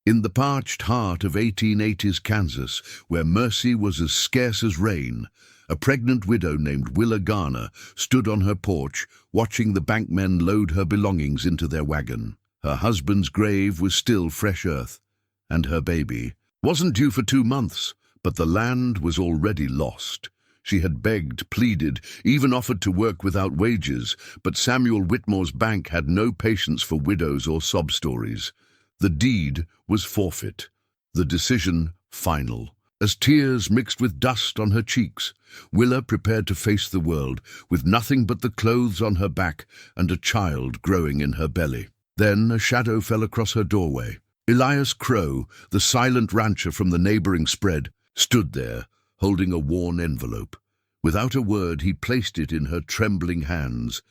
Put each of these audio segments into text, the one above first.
In the parched heart of 1880s Kansas, where mercy was as scarce as rain, a pregnant widow named Willa Garner stood on her porch watching the bankmen load her belongings into their wagon. Her husband's grave was still fresh earth, and her baby wasn't due for 2 months, but the land was already lost. She had begged, pleaded, even offered to work without wages, but Samuel Whitmore's bank had no patience for widows or sob stories. The deed was forfeit, the decision final. As tears mixed with dust on her cheeks, Willa prepared to face the world, with nothing but the clothes on her back and a child growing in her belly. Then a shadow fell across her doorway. Elias Crowe, the silent rancher from the neighboring spread, stood there, holding a worn envelope. Without a word, he placed it in her trembling hands.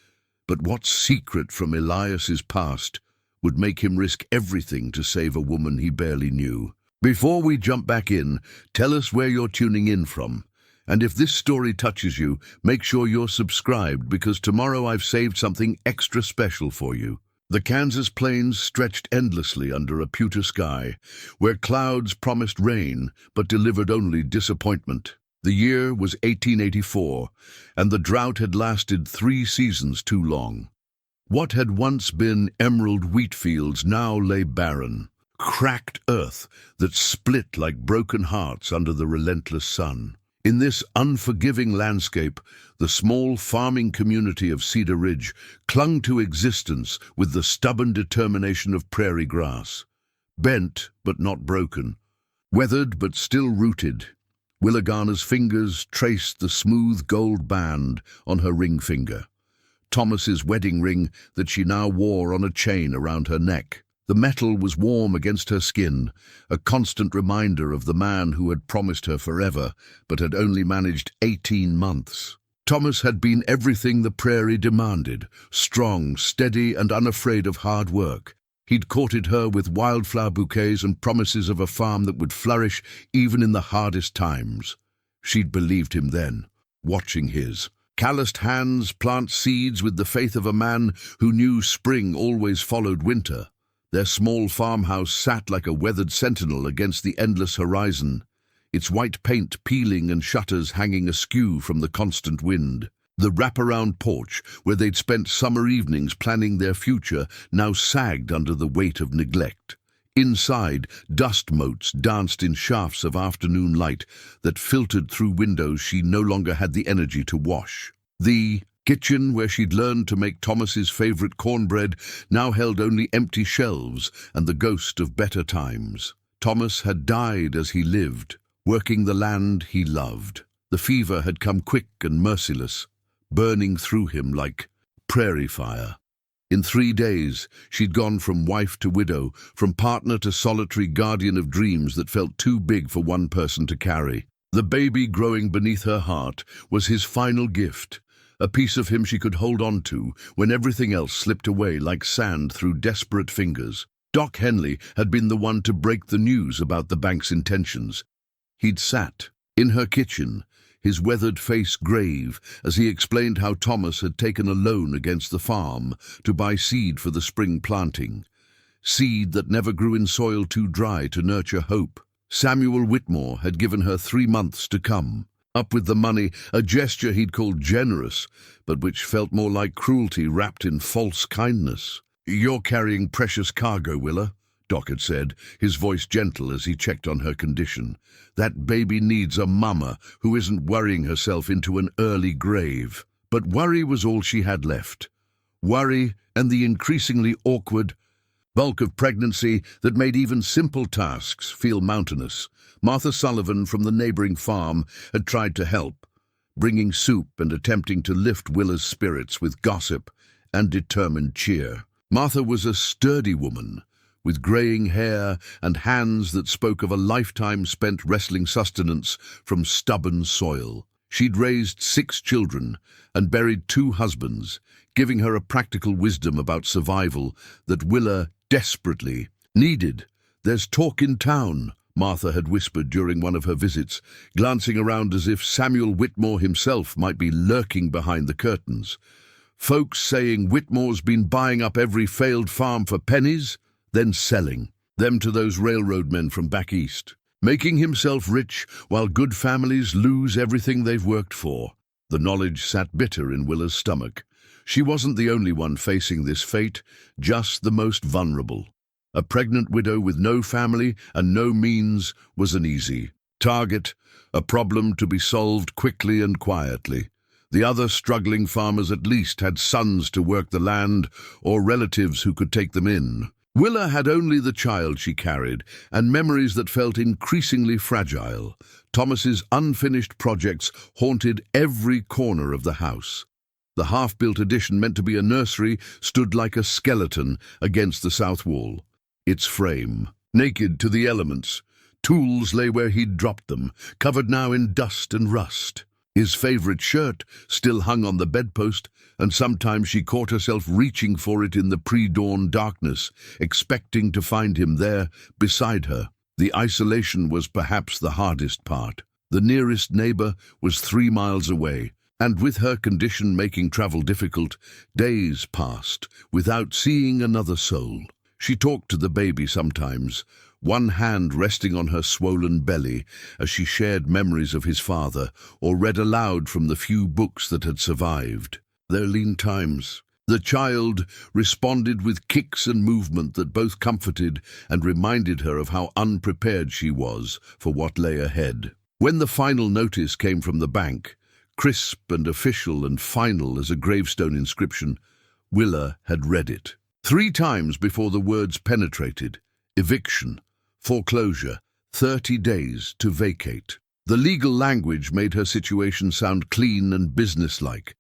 But what secret from Elias's past would make him risk everything to save a woman he barely knew? Before we jump back in, tell us where you're tuning in from. And if this story touches you, make sure you're subscribed, because tomorrow I've saved something extra special for you. The Kansas plains stretched endlessly under a pewter sky, where clouds promised rain but delivered only disappointment. The year was 1884, and the drought had lasted 3 seasons too long. What had once been emerald wheat fields now lay barren, cracked earth that split like broken hearts under the relentless sun. In this unforgiving landscape, the small farming community of Cedar Ridge clung to existence with the stubborn determination of prairie grass. Bent but not broken, weathered but still rooted, Willa Garner's fingers traced the smooth gold band on her ring finger, Thomas's wedding ring that she now wore on a chain around her neck. The metal was warm against her skin, a constant reminder of the man who had promised her forever, but had only managed 18 months. Thomas had been everything the prairie demanded, strong, steady, and unafraid of hard work. He'd courted her with wildflower bouquets and promises of a farm that would flourish even in the hardest times. She'd believed him then, watching his calloused hands plant seeds with the faith of a man who knew spring always followed winter. Their small farmhouse sat like a weathered sentinel against the endless horizon, its white paint peeling and shutters hanging askew from the constant wind. The wraparound porch, where they'd spent summer evenings planning their future, now sagged under the weight of neglect. Inside, dust motes danced in shafts of afternoon light that filtered through windows she no longer had the energy to wash. The kitchen, where she'd learned to make Thomas's favorite cornbread, now held only empty shelves and the ghost of better times. Thomas had died as he lived, working the land he loved. The fever had come quick and merciless, burning through him like prairie fire. In 3 days, she'd gone from wife to widow, from partner to solitary guardian of dreams that felt too big for one person to carry. The baby growing beneath her heart was his final gift, a piece of him she could hold on to when everything else slipped away like sand through desperate fingers. Doc Henley had been the one to break the news about the bank's intentions. He'd sat in her kitchen, his weathered face grave, as he explained how Thomas had taken a loan against the farm to buy seed for the spring planting, seed that never grew in soil too dry to nurture hope. Samuel Whitmore had given her 3 months to come, up with the money, a gesture he'd called generous, but which felt more like cruelty wrapped in false kindness. "You're carrying precious cargo, Willa," Doc had said, his voice gentle as he checked on her condition. "That baby needs a mama who isn't worrying herself into an early grave." But worry was all she had left. Worry and the increasingly awkward bulk of pregnancy that made even simple tasks feel mountainous. Martha Sullivan from the neighboring farm had tried to help, bringing soup and attempting to lift Willa's spirits with gossip and determined cheer. Martha was a sturdy woman, with greying hair and hands that spoke of a lifetime spent wresting sustenance from stubborn soil. She'd raised 6 children and buried 2 husbands, giving her a practical wisdom about survival that Willa desperately needed. "There's talk in town," Martha had whispered during one of her visits, glancing around as if Samuel Whitmore himself might be lurking behind the curtains. "Folks saying Whitmore's been buying up every failed farm for pennies, then selling. them to those railroad men from back east, making himself rich while good families lose everything they've worked for. The knowledge sat bitter in Willa's stomach. She wasn't the only one facing this fate, just the most vulnerable. A pregnant widow with no family and no means was an easy target, a problem to be solved quickly and quietly. The other struggling farmers at least had sons to work the land or relatives who could take them in. Willa had only the child she carried and memories that felt increasingly fragile. Thomas's unfinished projects haunted every corner of the house. The half-built addition meant to be a nursery stood like a skeleton against the south wall. Its frame, naked to the elements, tools lay where he'd dropped them, covered now in dust and rust. His favorite shirt still hung on the bedpost, and sometimes she caught herself reaching for it in the pre-dawn darkness, expecting to find him there, beside her. The isolation was perhaps the hardest part. The nearest neighbor was 3 miles away, and with her condition making travel difficult, days passed without seeing another soul. She talked to the baby sometimes, one hand resting on her swollen belly as she shared memories of his father or read aloud from the few books that had survived. Their lean times. The child responded with kicks and movement that both comforted and reminded her of how unprepared she was for what lay ahead. When the final notice came from the bank, crisp and official and final as a gravestone inscription, Willa had read it. 3 times before the words penetrated: eviction, foreclosure, 30 days to vacate. The legal language made her situation sound clean and businesslike,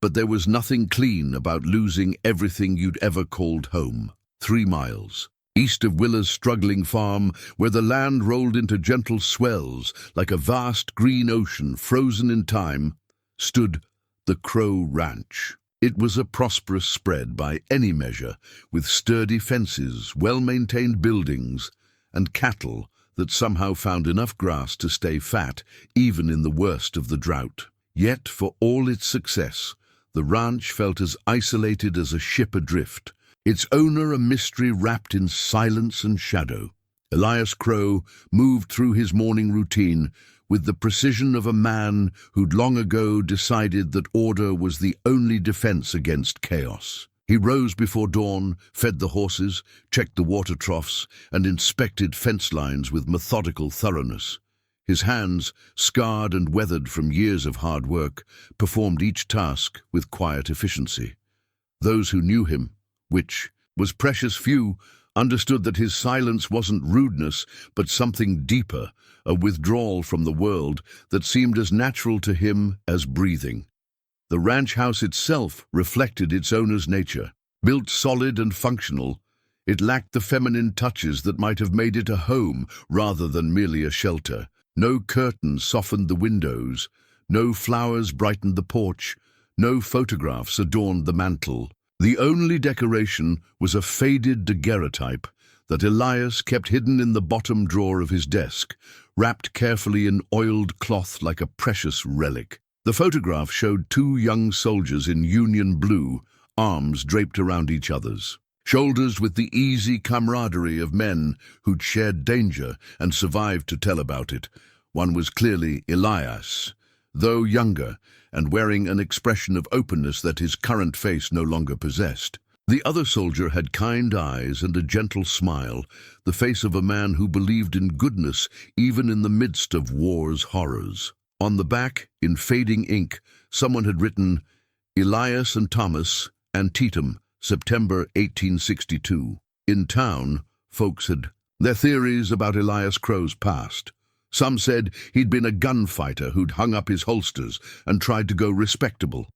but there was nothing clean about losing everything you'd ever called home. 3 miles east of Willa's struggling farm, where the land rolled into gentle swells like a vast green ocean frozen in time, stood the Crowe Ranch. It was a prosperous spread by any measure, with sturdy fences, well-maintained buildings, and cattle that somehow found enough grass to stay fat even in the worst of the drought. Yet, for all its success, the ranch felt as isolated as a ship adrift, its owner a mystery wrapped in silence and shadow. Elias Crowe moved through his morning routine with the precision of a man who'd long ago decided that order was the only defense against chaos. He rose before dawn, fed the horses, checked the water troughs, and inspected fence lines with methodical thoroughness. His hands, scarred and weathered from years of hard work, performed each task with quiet efficiency. Those who knew him, which was precious few, understood that his silence wasn't rudeness, but something deeper, a withdrawal from the world that seemed as natural to him as breathing. The ranch house itself reflected its owner's nature. Built solid and functional, it lacked the feminine touches that might have made it a home rather than merely a shelter. No curtains softened the windows, no flowers brightened the porch, no photographs adorned the mantel. The only decoration was a faded daguerreotype that Elias kept hidden in the bottom drawer of his desk, wrapped carefully in oiled cloth like a precious relic. The photograph showed 2 young soldiers in Union blue, arms draped around each other's shoulders with the easy camaraderie of men who'd shared danger and survived to tell about it. One was clearly Elias, though younger, and wearing an expression of openness that his current face no longer possessed. The other soldier had kind eyes and a gentle smile, the face of a man who believed in goodness even in the midst of war's horrors. On the back, in fading ink, someone had written, "Elias and Thomas, Antietam, September 1862. In town, folks had their theories about Elias Crowe's past. Some said he'd been a gunfighter who'd hung up his holsters and tried to go respectable.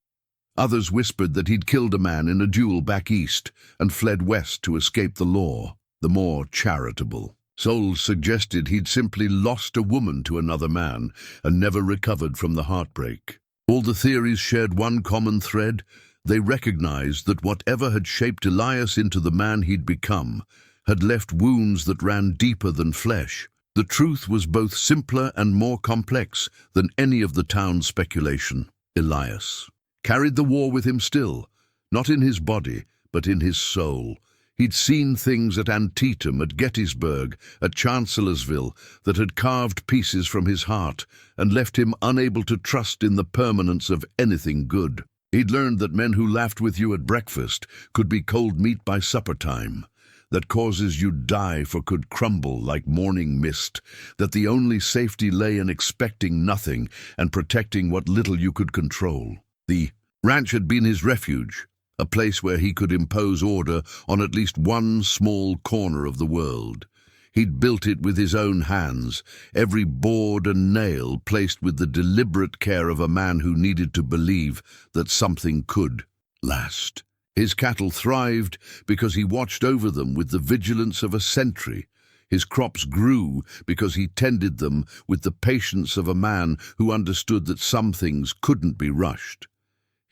Others whispered that he'd killed a man in a duel back east and fled west to escape the law. The more charitable souls suggested he'd simply lost a woman to another man and never recovered from the heartbreak. All the theories shared one common thread. They recognized that whatever had shaped Elias into the man he'd become had left wounds that ran deeper than flesh. The truth was both simpler and more complex than any of the town's speculation. Elias carried the war with him still, not in his body, but in his soul. He'd seen things at Antietam, at Gettysburg, at Chancellorsville that had carved pieces from his heart and left him unable to trust in the permanence of anything good. He'd learned that men who laughed with you at breakfast could be cold meat by supper time, that causes you'd die for could crumble like morning mist, that the only safety lay in expecting nothing and protecting what little you could control. The ranch had been his refuge, a place where he could impose order on at least one small corner of the world. He'd built it with his own hands, every board and nail placed with the deliberate care of a man who needed to believe that something could last. His cattle thrived because he watched over them with the vigilance of a sentry. His crops grew because he tended them with the patience of a man who understood that some things couldn't be rushed.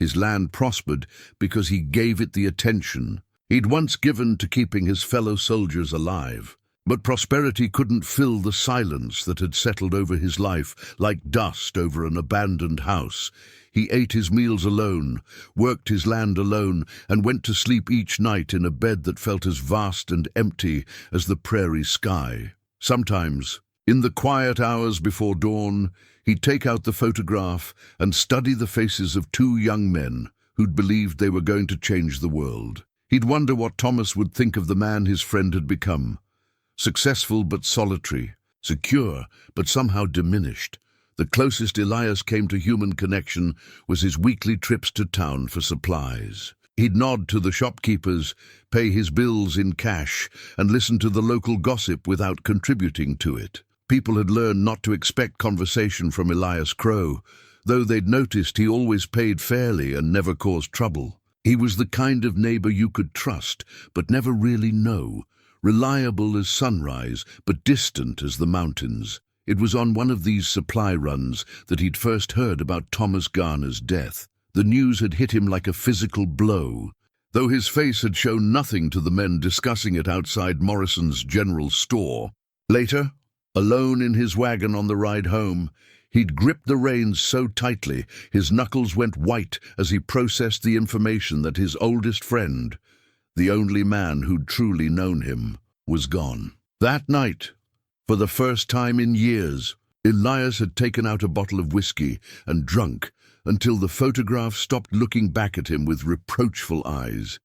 His land prospered because he gave it the attention he'd once given to keeping his fellow soldiers alive. But prosperity couldn't fill the silence that had settled over his life like dust over an abandoned house. He ate his meals alone, worked his land alone, and went to sleep each night in a bed that felt as vast and empty as the prairie sky. Sometimes, in the quiet hours before dawn, he'd take out the photograph and study the faces of two young men who'd believed they were going to change the world. He'd wonder what Thomas would think of the man his friend had become. Successful but solitary, secure but somehow diminished. The closest Elias came to human connection was his weekly trips to town for supplies. He'd nod to the shopkeepers, pay his bills in cash, and listen to the local gossip without contributing to it. People had learned not to expect conversation from Elias Crowe, though they'd noticed he always paid fairly and never caused trouble. He was the kind of neighbor you could trust, but never really know. Reliable as sunrise, but distant as the mountains. It was on one of these supply runs that he'd first heard about Thomas Garner's death. The news had hit him like a physical blow. Though his face had shown nothing to the men discussing it outside Morrison's general store. Later, alone in his wagon on the ride home, he'd gripped the reins so tightly his knuckles went white as he processed the information that his oldest friend, the only man who'd truly known him, was gone. That night, for the first time in years, Elias had taken out a bottle of whiskey and drunk until the photograph stopped looking back at him with reproachful eyes.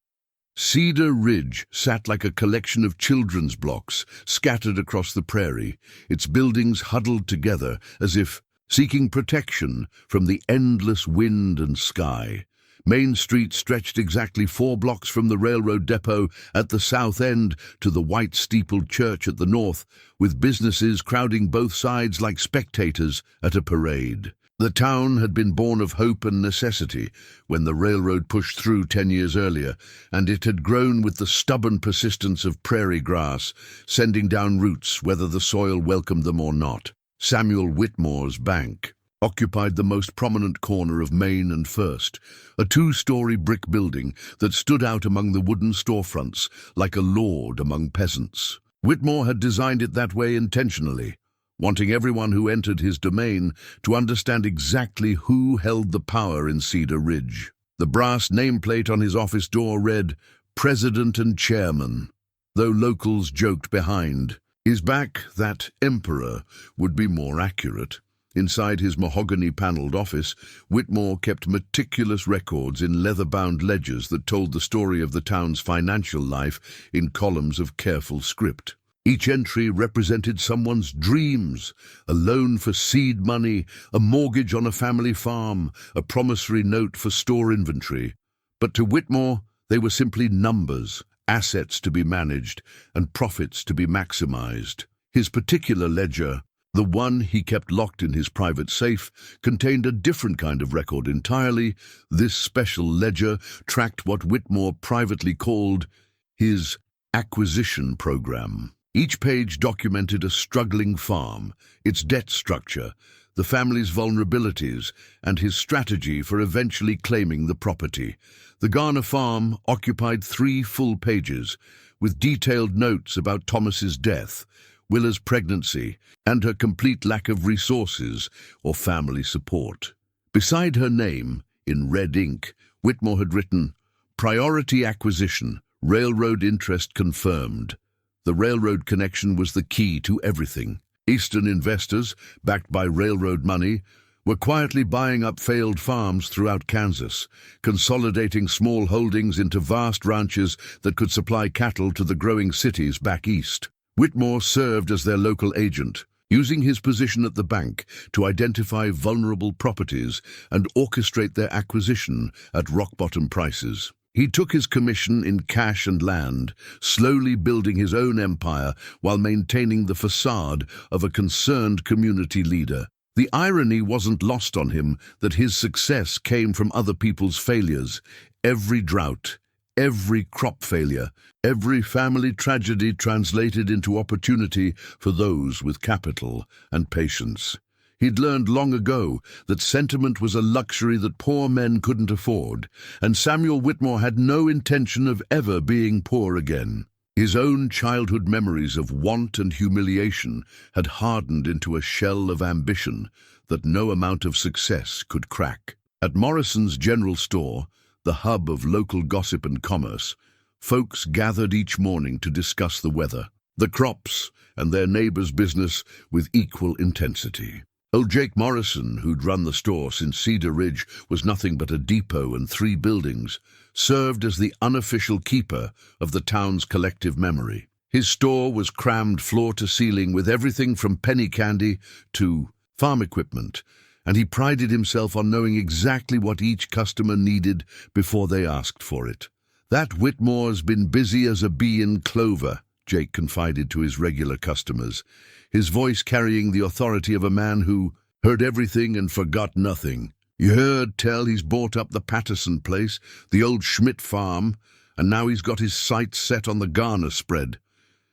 Cedar Ridge sat like a collection of children's blocks scattered across the prairie, its buildings huddled together as if seeking protection from the endless wind and sky. Main Street stretched exactly 4 blocks from the railroad depot at the south end to the white-steepled church at the north, with businesses crowding both sides like spectators at a parade. The town had been born of hope and necessity when the railroad pushed through 10 years earlier, and it had grown with the stubborn persistence of prairie grass, sending down roots whether the soil welcomed them or not. Samuel Whitmore's bank occupied the most prominent corner of Main and First, a 2-story brick building that stood out among the wooden storefronts like a lord among peasants. Whitmore had designed it that way intentionally, wanting everyone who entered his domain to understand exactly who held the power in Cedar Ridge. The brass nameplate on his office door read, "President and Chairman," though locals joked behind. His back, that emperor, would be more accurate. Inside his mahogany-paneled office, Whitmore kept meticulous records in leather-bound ledgers that told the story of the town's financial life in columns of careful script. Each entry represented someone's dreams, a loan for seed money, a mortgage on a family farm, a promissory note for store inventory. But to Whitmore, they were simply numbers, assets to be managed, and profits to be maximized. His particular ledger, the one he kept locked in his private safe, contained a different kind of record entirely. This special ledger tracked what Whitmore privately called his acquisition program. Each page documented a struggling farm, its debt structure, the family's vulnerabilities, and his strategy for eventually claiming the property. The Garner farm occupied 3 full pages, with detailed notes about Thomas's death, Willa's pregnancy, and her complete lack of resources or family support. Beside her name, in red ink, Whitmore had written, "Priority acquisition, Railroad interest confirmed. The railroad connection was the key to everything. Eastern investors, backed by railroad money, were quietly buying up failed farms throughout Kansas, consolidating small holdings into vast ranches that could supply cattle to the growing cities back east. Whitmore served as their local agent, using his position at the bank to identify vulnerable properties and orchestrate their acquisition at rock-bottom prices. He took his commission in cash and land, slowly building his own empire while maintaining the facade of a concerned community leader. The irony wasn't lost on him that his success came from other people's failures. Every drought, every crop failure, every family tragedy translated into opportunity for those with capital and patience. He'd learned long ago that sentiment was a luxury that poor men couldn't afford, and Samuel Whitmore had no intention of ever being poor again. His own childhood memories of want and humiliation had hardened into a shell of ambition that no amount of success could crack. At Morrison's General Store, the hub of local gossip and commerce, folks gathered each morning to discuss the weather, the crops, and their neighbors' business with equal intensity. Old Jake Morrison, who'd run the store since Cedar Ridge was nothing but a depot and 3 buildings, served as the unofficial keeper of the town's collective memory. His store was crammed floor to ceiling with everything from penny candy to farm equipment, and he prided himself on knowing exactly what each customer needed before they asked for it. "That Whitmore's been busy as a bee in clover," Jake confided to his regular customers, his voice carrying the authority of a man who heard everything and forgot nothing. "You heard tell he's bought up the Patterson place, the old Schmidt farm, and now he's got his sights set on the Garner spread.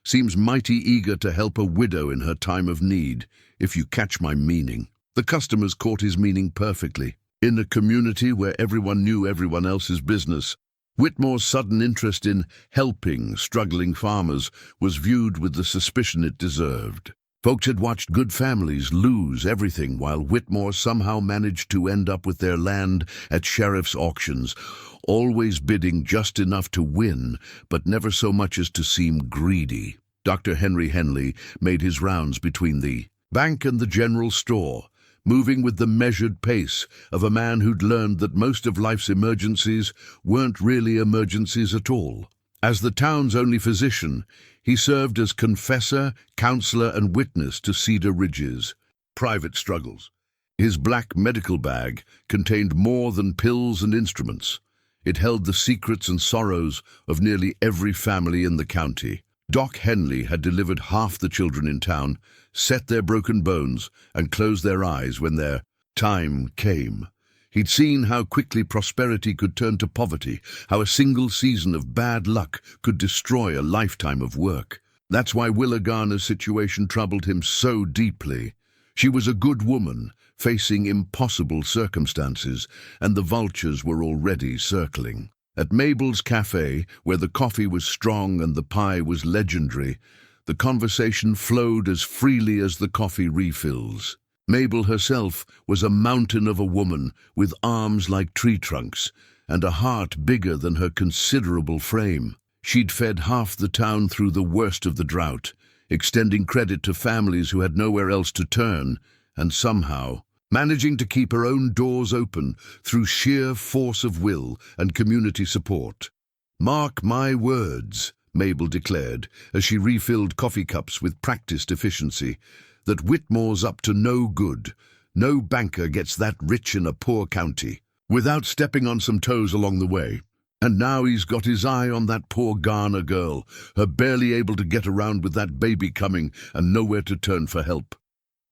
Seems mighty eager to help a widow in her time of need, if you catch my meaning." The customers caught his meaning perfectly. In a community where everyone knew everyone else's business, Whitmore's sudden interest in helping struggling farmers was viewed with the suspicion it deserved. Folks had watched good families lose everything while Whitmore somehow managed to end up with their land at sheriff's auctions, always bidding just enough to win, but never so much as to seem greedy. Dr. Henry Henley made his rounds between the bank and the general store, moving with the measured pace of a man who'd learned that most of life's emergencies weren't really emergencies at all. As the town's only physician, he served as confessor, counselor, and witness to Cedar Ridge's private struggles. His black medical bag contained more than pills and instruments. It held the secrets and sorrows of nearly every family in the county. Doc Henley had delivered half the children in town, set their broken bones, and closed their eyes when their time came. He'd seen how quickly prosperity could turn to poverty, how a single season of bad luck could destroy a lifetime of work. That's why Willa Garner's situation troubled him so deeply. She was a good woman, facing impossible circumstances, and the vultures were already circling. At Mabel's Cafe, where the coffee was strong and the pie was legendary, the conversation flowed as freely as the coffee refills. Mabel herself was a mountain of a woman with arms like tree trunks and a heart bigger than her considerable frame. She'd fed half the town through the worst of the drought, extending credit to families who had nowhere else to turn, and somehow managing to keep her own doors open through sheer force of will and community support. "Mark my words," Mabel declared as she refilled coffee cups with practiced efficiency, "that Whitmore's up to no good. No banker gets that rich in a poor county," without stepping on some toes along the way. And now he's got his eye on that poor Garner girl, her barely able to get around with that baby coming and nowhere to turn for help.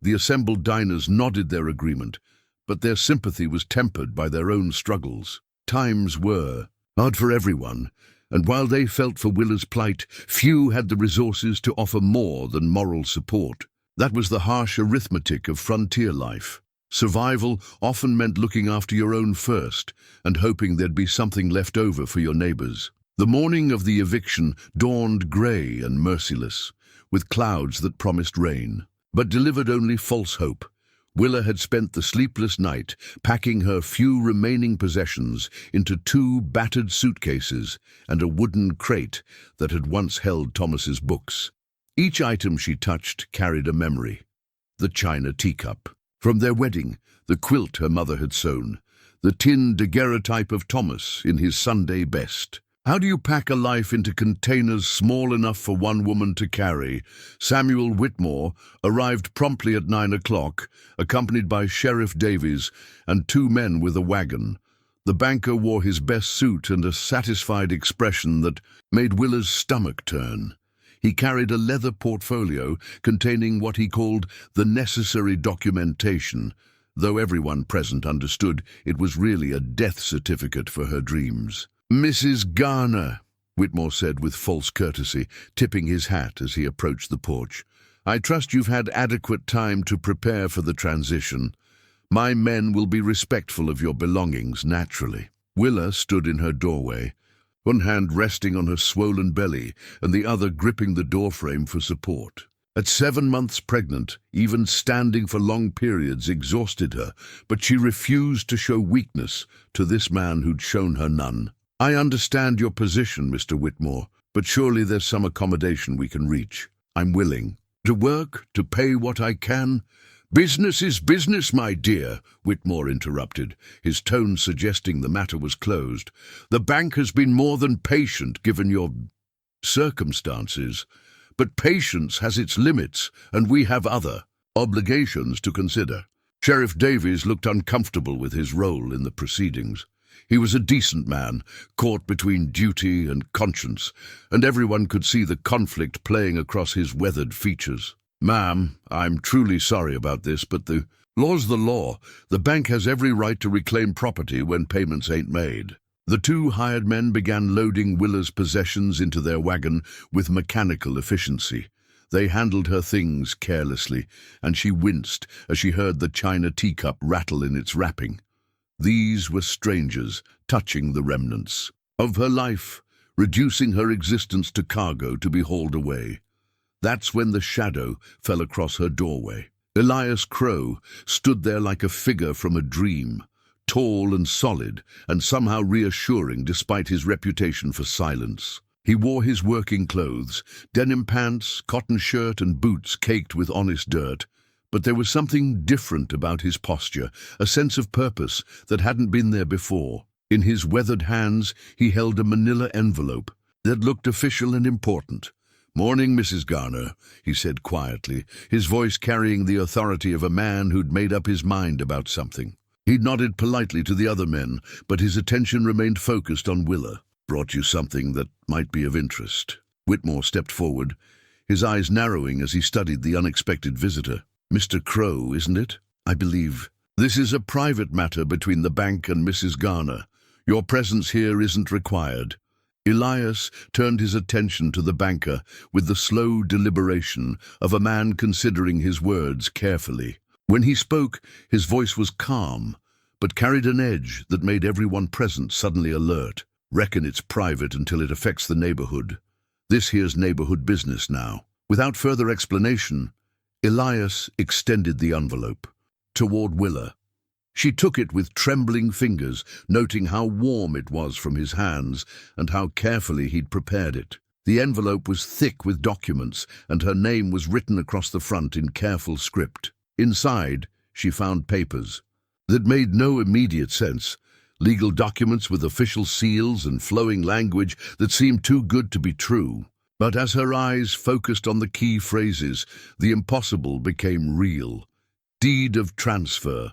The assembled diners nodded their agreement, but their sympathy was tempered by their own struggles. Times were hard for everyone, and while they felt for Willa's plight, few had the resources to offer more than moral support. That was the harsh arithmetic of frontier life. Survival often meant looking after your own first and hoping there'd be something left over for your neighbors. The morning of the eviction dawned grey and merciless, with clouds that promised rain, but delivered only false hope. Willa had spent the sleepless night packing her few remaining possessions into 2 battered suitcases and a wooden crate that had once held Thomas's books. Each item she touched carried a memory. The china teacup from their wedding, the quilt her mother had sewn, the tin daguerreotype of Thomas in his Sunday best. How do you pack a life into containers small enough for one woman to carry? Samuel Whitmore arrived promptly at 9 o'clock, accompanied by Sheriff Davies and 2 men with a wagon. The banker wore his best suit and a satisfied expression that made Willa's stomach turn. He carried a leather portfolio containing what he called the necessary documentation, though everyone present understood it was really a death certificate for her dreams. "Mrs. Garner," Whitmore said with false courtesy, tipping his hat as he approached the porch. "I trust you've had adequate time to prepare for the transition. My men will be respectful of your belongings, naturally." Willa stood in her doorway, one hand resting on her swollen belly and the other gripping the doorframe for support. At 7 months pregnant, even standing for long periods exhausted her, but she refused to show weakness to this man who'd shown her none. "I understand your position, Mr. Whitmore, but surely there's some accommodation we can reach. I'm willing to work, to pay what I can." "Business is business, my dear," Whitmore interrupted, his tone suggesting the matter was closed. "The bank has been more than patient given your circumstances, but patience has its limits, and we have other obligations to consider." Sheriff Davies looked uncomfortable with his role in the proceedings. He was a decent man, caught between duty and conscience, and everyone could see the conflict playing across his weathered features. "Ma'am, I'm truly sorry about this, but the law's the law. The bank has every right to reclaim property when payments ain't made." The 2 hired men began loading Willa's possessions into their wagon with mechanical efficiency. They handled her things carelessly, and she winced as she heard the china teacup rattle in its wrapping. These were strangers touching the remnants of her life, reducing her existence to cargo to be hauled away. That's when the shadow fell across her doorway. Elias Crowe stood there like a figure from a dream, tall and solid and somehow reassuring despite his reputation for silence. He wore his working clothes, denim pants, cotton shirt and boots caked with honest dirt. But there was something different about his posture, a sense of purpose that hadn't been there before. In his weathered hands, he held a manila envelope that looked official and important. "Morning, Mrs. Garner," he said quietly, his voice carrying the authority of a man who'd made up his mind about something. He nodded politely to the other men, but his attention remained focused on Willa. "Brought you something that might be of interest." Whitmore stepped forward, his eyes narrowing as he studied the unexpected visitor. "Mr. Crowe, isn't it? I believe. This is a private matter between the bank and Mrs. Garner. Your presence here isn't required." Elias turned his attention to the banker with the slow deliberation of a man considering his words carefully. When he spoke, his voice was calm, but carried an edge that made everyone present suddenly alert. "Reckon it's private until it affects the neighborhood. This here's neighborhood business now." Without further explanation, Elias extended the envelope toward Willa. She took it with trembling fingers, noting how warm it was from his hands and how carefully he'd prepared it. The envelope was thick with documents, and her name was written across the front in careful script. Inside, she found papers that made no immediate sense, legal documents with official seals and flowing language that seemed too good to be true. But as her eyes focused on the key phrases, the impossible became real. Deed of transfer.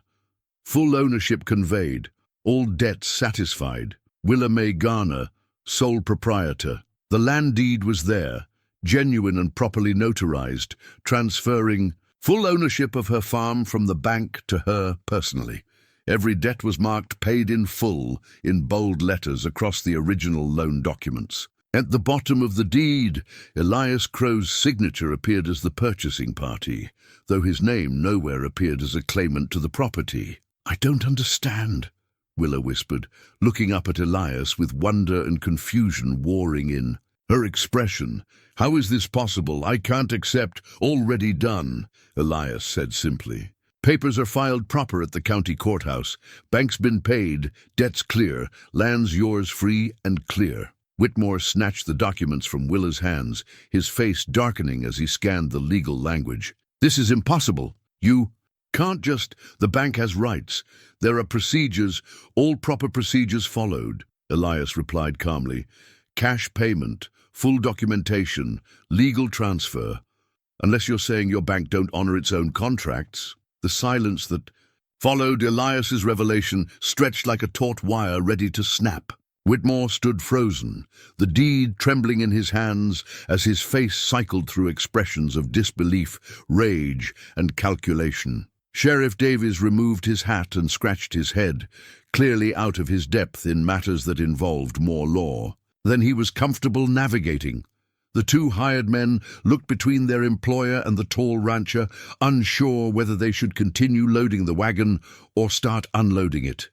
Full ownership conveyed. All debts satisfied. Willa Garner, sole proprietor. The land deed was there, genuine and properly notarized, transferring full ownership of her farm from the bank to her personally. Every debt was marked paid in full in bold letters across the original loan documents. At the bottom of the deed, Elias Crowe's signature appeared as the purchasing party, though his name nowhere appeared as a claimant to the property. "I don't understand," Willa whispered, looking up at Elias with wonder and confusion warring in her expression. "How is this possible? I can't accept. Already done," Elias said simply. Papers are filed proper at the county courthouse. Bank's been paid, debts clear, land's yours free and clear. Whitmore snatched the documents from Willa's hands, his face darkening as he scanned the legal language. This is impossible. You can't just... The bank has rights. There are procedures, all proper procedures followed, Elias replied calmly. Cash payment, full documentation, legal transfer. Unless you're saying your bank don't honor its own contracts. The silence that followed Elias's revelation stretched like a taut wire ready to snap. Whitmore stood frozen, the deed trembling in his hands as his face cycled through expressions of disbelief, rage, and calculation. Sheriff Davies removed his hat and scratched his head, clearly out of his depth in matters that involved more law than he was comfortable navigating. The two hired men looked between their employer and the tall rancher, unsure whether they should continue loading the wagon or start unloading it.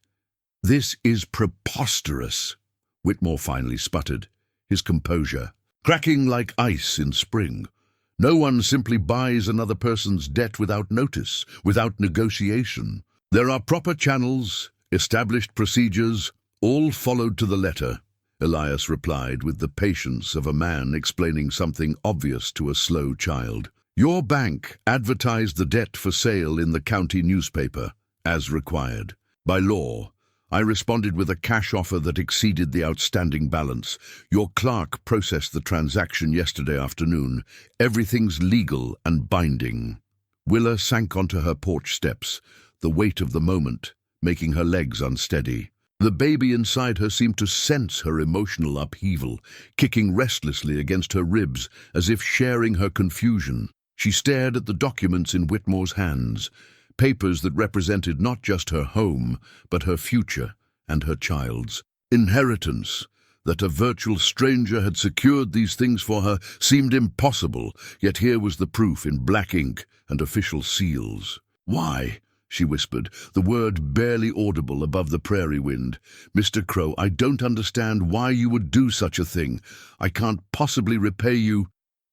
This is preposterous, Whitmore finally sputtered, his composure cracking like ice in spring. No one simply buys another person's debt without notice, without negotiation. There are proper channels, established procedures, all followed to the letter, Elias replied with the patience of a man explaining something obvious to a slow child. Your bank advertised the debt for sale in the county newspaper, as required. By law, I responded with a cash offer that exceeded the outstanding balance. Your clerk processed the transaction yesterday afternoon. Everything's legal and binding. Willa sank onto her porch steps, the weight of the moment making her legs unsteady. The baby inside her seemed to sense her emotional upheaval, kicking restlessly against her ribs as if sharing her confusion. She stared at the documents in Whitmore's hands, papers that represented not just her home, but her future and her child's. Inheritance. That a virtual stranger had secured these things for her seemed impossible, yet here was the proof in black ink and official seals. Why? She whispered, the word barely audible above the prairie wind. Mr. Crowe, I don't understand why you would do such a thing. I can't possibly repay you.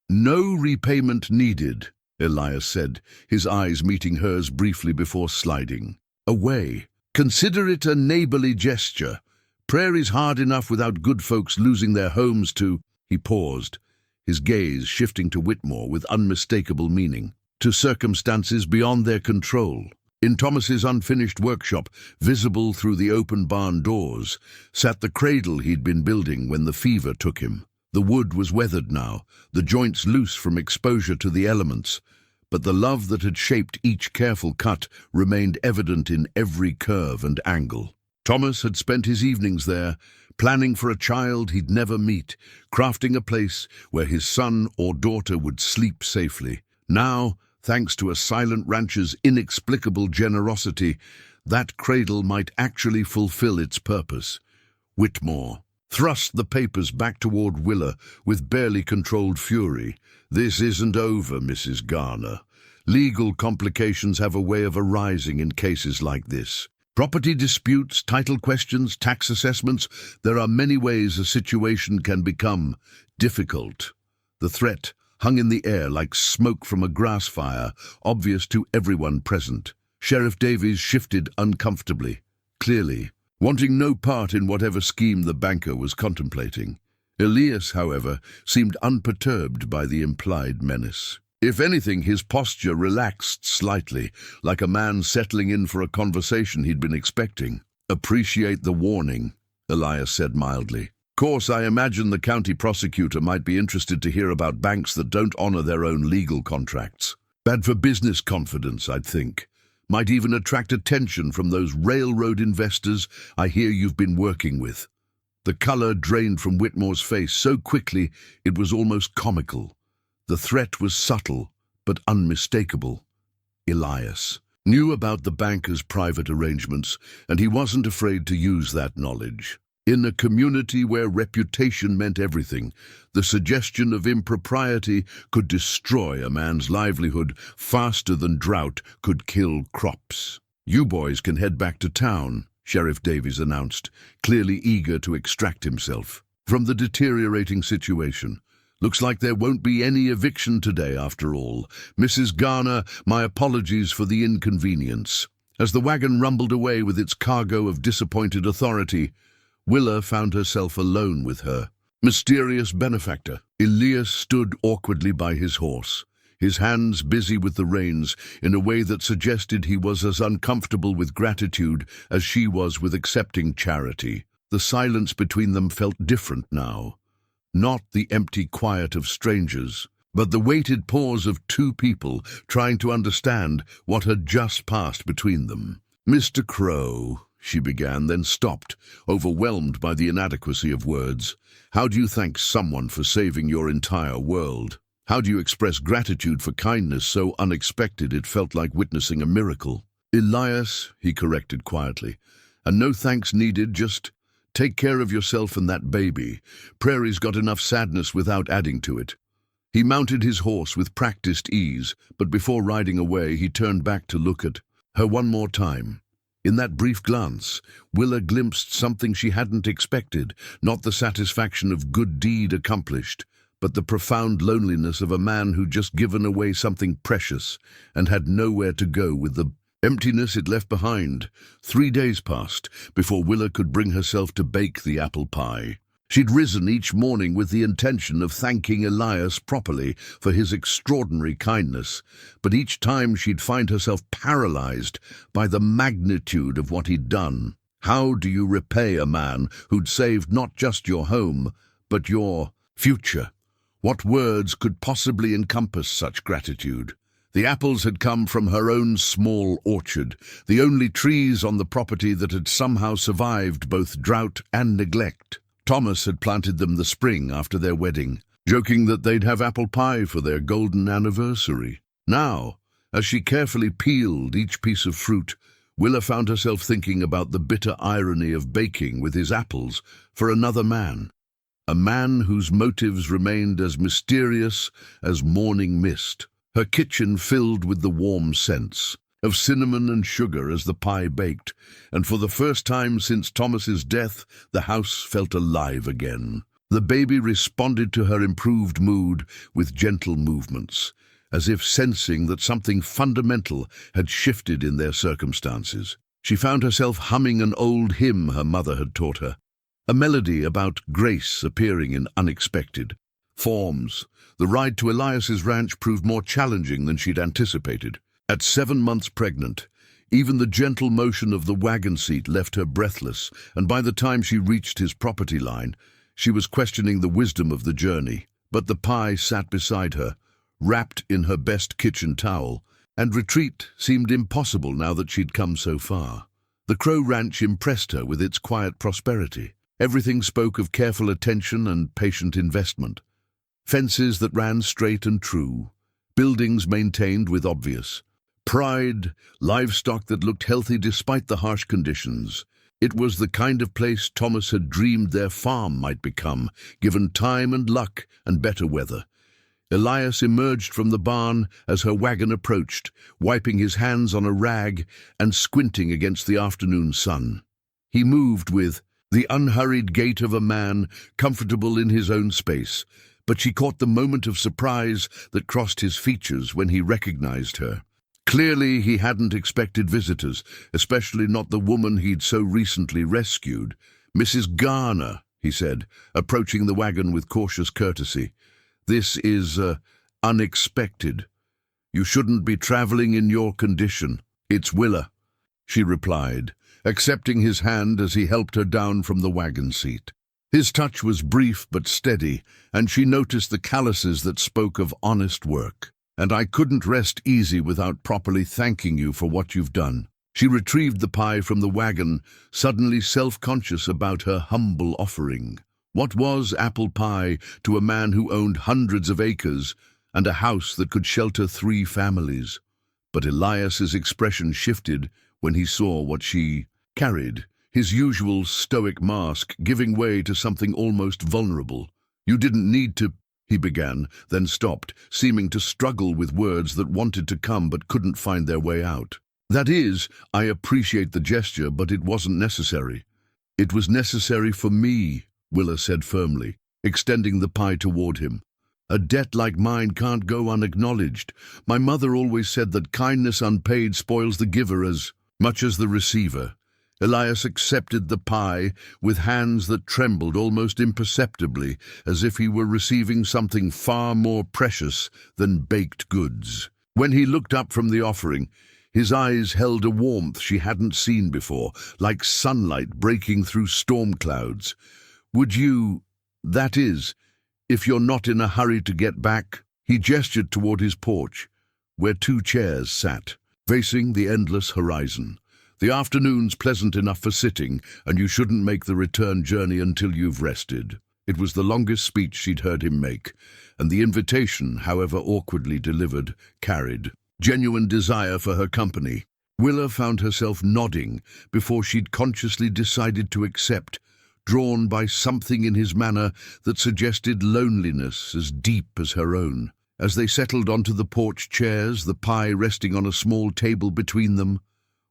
No repayment needed, Elias said, his eyes meeting hers briefly before sliding away. Consider it a neighborly gesture. Prairie's hard enough without good folks losing their homes to... He paused, his gaze shifting to Whitmore with unmistakable meaning. To circumstances beyond their control. In Thomas's unfinished workshop, visible through the open barn doors, sat the cradle he'd been building when the fever took him. The wood was weathered now, the joints loose from exposure to the elements, but the love that had shaped each careful cut remained evident in every curve and angle. Thomas had spent his evenings there, planning for a child he'd never meet, crafting a place where his son or daughter would sleep safely. Now, thanks to a silent rancher's inexplicable generosity, that cradle might actually fulfill its purpose. Whitmore thrust the papers back toward Willa with barely controlled fury. This isn't over, Mrs. Garner. Legal complications have a way of arising in cases like this. Property disputes, title questions, tax assessments. There are many ways a situation can become difficult. The threat hung in the air like smoke from a grass fire, obvious to everyone present. Sheriff Davies shifted uncomfortably, clearly, wanting no part in whatever scheme the banker was contemplating. Elias, however, seemed unperturbed by the implied menace. If anything, his posture relaxed slightly, like a man settling in for a conversation he'd been expecting. Appreciate the warning, Elias said mildly. Course, I imagine the county prosecutor might be interested to hear about banks that don't honor their own legal contracts. Bad for business confidence, I'd think. Might even attract attention from those railroad investors I hear you've been working with. The color drained from Whitmore's face so quickly it was almost comical. The threat was subtle, but unmistakable. Elias knew about the banker's private arrangements, and he wasn't afraid to use that knowledge. In a community where reputation meant everything, the suggestion of impropriety could destroy a man's livelihood faster than drought could kill crops. You boys can head back to town, Sheriff Davies announced, clearly eager to extract himself from the deteriorating situation. Looks like there won't be any eviction today after all. Mrs. Garner, my apologies for the inconvenience." As the wagon rumbled away with its cargo of disappointed authority, Willa found herself alone with her mysterious benefactor. Elias stood awkwardly by his horse, his hands busy with the reins in a way that suggested he was as uncomfortable with gratitude as she was with accepting charity. The silence between them felt different now. Not the empty quiet of strangers, but the weighted pause of two people trying to understand what had just passed between them. "Mr. Crowe," she began, then stopped, overwhelmed by the inadequacy of words. "How do you thank someone for saving your entire world? How do you express gratitude for kindness so unexpected it felt like witnessing a miracle?" "Elias," he corrected quietly, "and no thanks needed, just take care of yourself and that baby. Prairie's got enough sadness without adding to it." He mounted his horse with practiced ease, but before riding away he turned back to look at her one more time. In that brief glance, Willa glimpsed something she hadn't expected, not the satisfaction of good deed accomplished, but the profound loneliness of a man who'd just given away something precious and had nowhere to go with the emptiness it left behind. 3 days passed before Willa could bring herself to bake the apple pie. She'd risen each morning with the intention of thanking Elias properly for his extraordinary kindness, but each time she'd find herself paralyzed by the magnitude of what he'd done. How do you repay a man who'd saved not just your home, but your future? What words could possibly encompass such gratitude? The apples had come from her own small orchard, the only trees on the property that had somehow survived both drought and neglect. Thomas had planted them the spring after their wedding, joking that they'd have apple pie for their golden anniversary. Now, as she carefully peeled each piece of fruit, Willa found herself thinking about the bitter irony of baking with his apples for another man. A man whose motives remained as mysterious as morning mist. Her kitchen filled with the warm scents of cinnamon and sugar as the pie baked, and for the first time since Thomas's death, the house felt alive again. The baby responded to her improved mood with gentle movements, as if sensing that something fundamental had shifted in their circumstances. She found herself humming an old hymn her mother had taught her, a melody about grace appearing in unexpected forms. The ride to Elias's ranch proved more challenging than she'd anticipated. At 7 months pregnant, even the gentle motion of the wagon seat left her breathless, and by the time she reached his property line, she was questioning the wisdom of the journey. But the pie sat beside her, wrapped in her best kitchen towel, and retreat seemed impossible now that she'd come so far. The Crowe Ranch impressed her with its quiet prosperity. Everything spoke of careful attention and patient investment. Fences that ran straight and true, buildings maintained with obvious pride, livestock that looked healthy despite the harsh conditions. It was the kind of place Thomas had dreamed their farm might become, given time and luck and better weather. Elias emerged from the barn as her wagon approached, wiping his hands on a rag and squinting against the afternoon sun. He moved with the unhurried gait of a man comfortable in his own space, but she caught the moment of surprise that crossed his features when he recognized her. Clearly he hadn't expected visitors, especially not the woman he'd so recently rescued. "Mrs. Garner," he said, approaching the wagon with cautious courtesy. "This is, unexpected. You shouldn't be traveling in your condition." "It's Willa," she replied, accepting his hand as he helped her down from the wagon seat. His touch was brief but steady, and she noticed the calluses that spoke of honest work. "And I couldn't rest easy without properly thanking you for what you've done." She retrieved the pie from the wagon, suddenly self-conscious about her humble offering. What was apple pie to a man who owned hundreds of acres and a house that could shelter 3 families? But Elias's expression shifted when he saw what she carried, his usual stoic mask giving way to something almost vulnerable. "You didn't need to," he began, then stopped, seeming to struggle with words that wanted to come but couldn't find their way out. "That is, I appreciate the gesture, but it wasn't necessary." "It was necessary for me," Willa said firmly, extending the pie toward him. A debt like mine can't go unacknowledged. My mother always said that kindness unpaid spoils the giver as much as the receiver. Elias accepted the pie with hands that trembled almost imperceptibly, as if he were receiving something far more precious than baked goods. When he looked up from the offering, his eyes held a warmth she hadn't seen before, like sunlight breaking through storm clouds. "Would you, that is, if you're not in a hurry to get back?" He gestured toward his porch, where two chairs sat, facing the endless horizon. "The afternoon's pleasant enough for sitting, and you shouldn't make the return journey until you've rested." It was the longest speech she'd heard him make, and the invitation, however awkwardly delivered, carried genuine desire for her company. Willa found herself nodding before she'd consciously decided to accept, drawn by something in his manner that suggested loneliness as deep as her own. As they settled onto the porch chairs, the pie resting on a small table between them,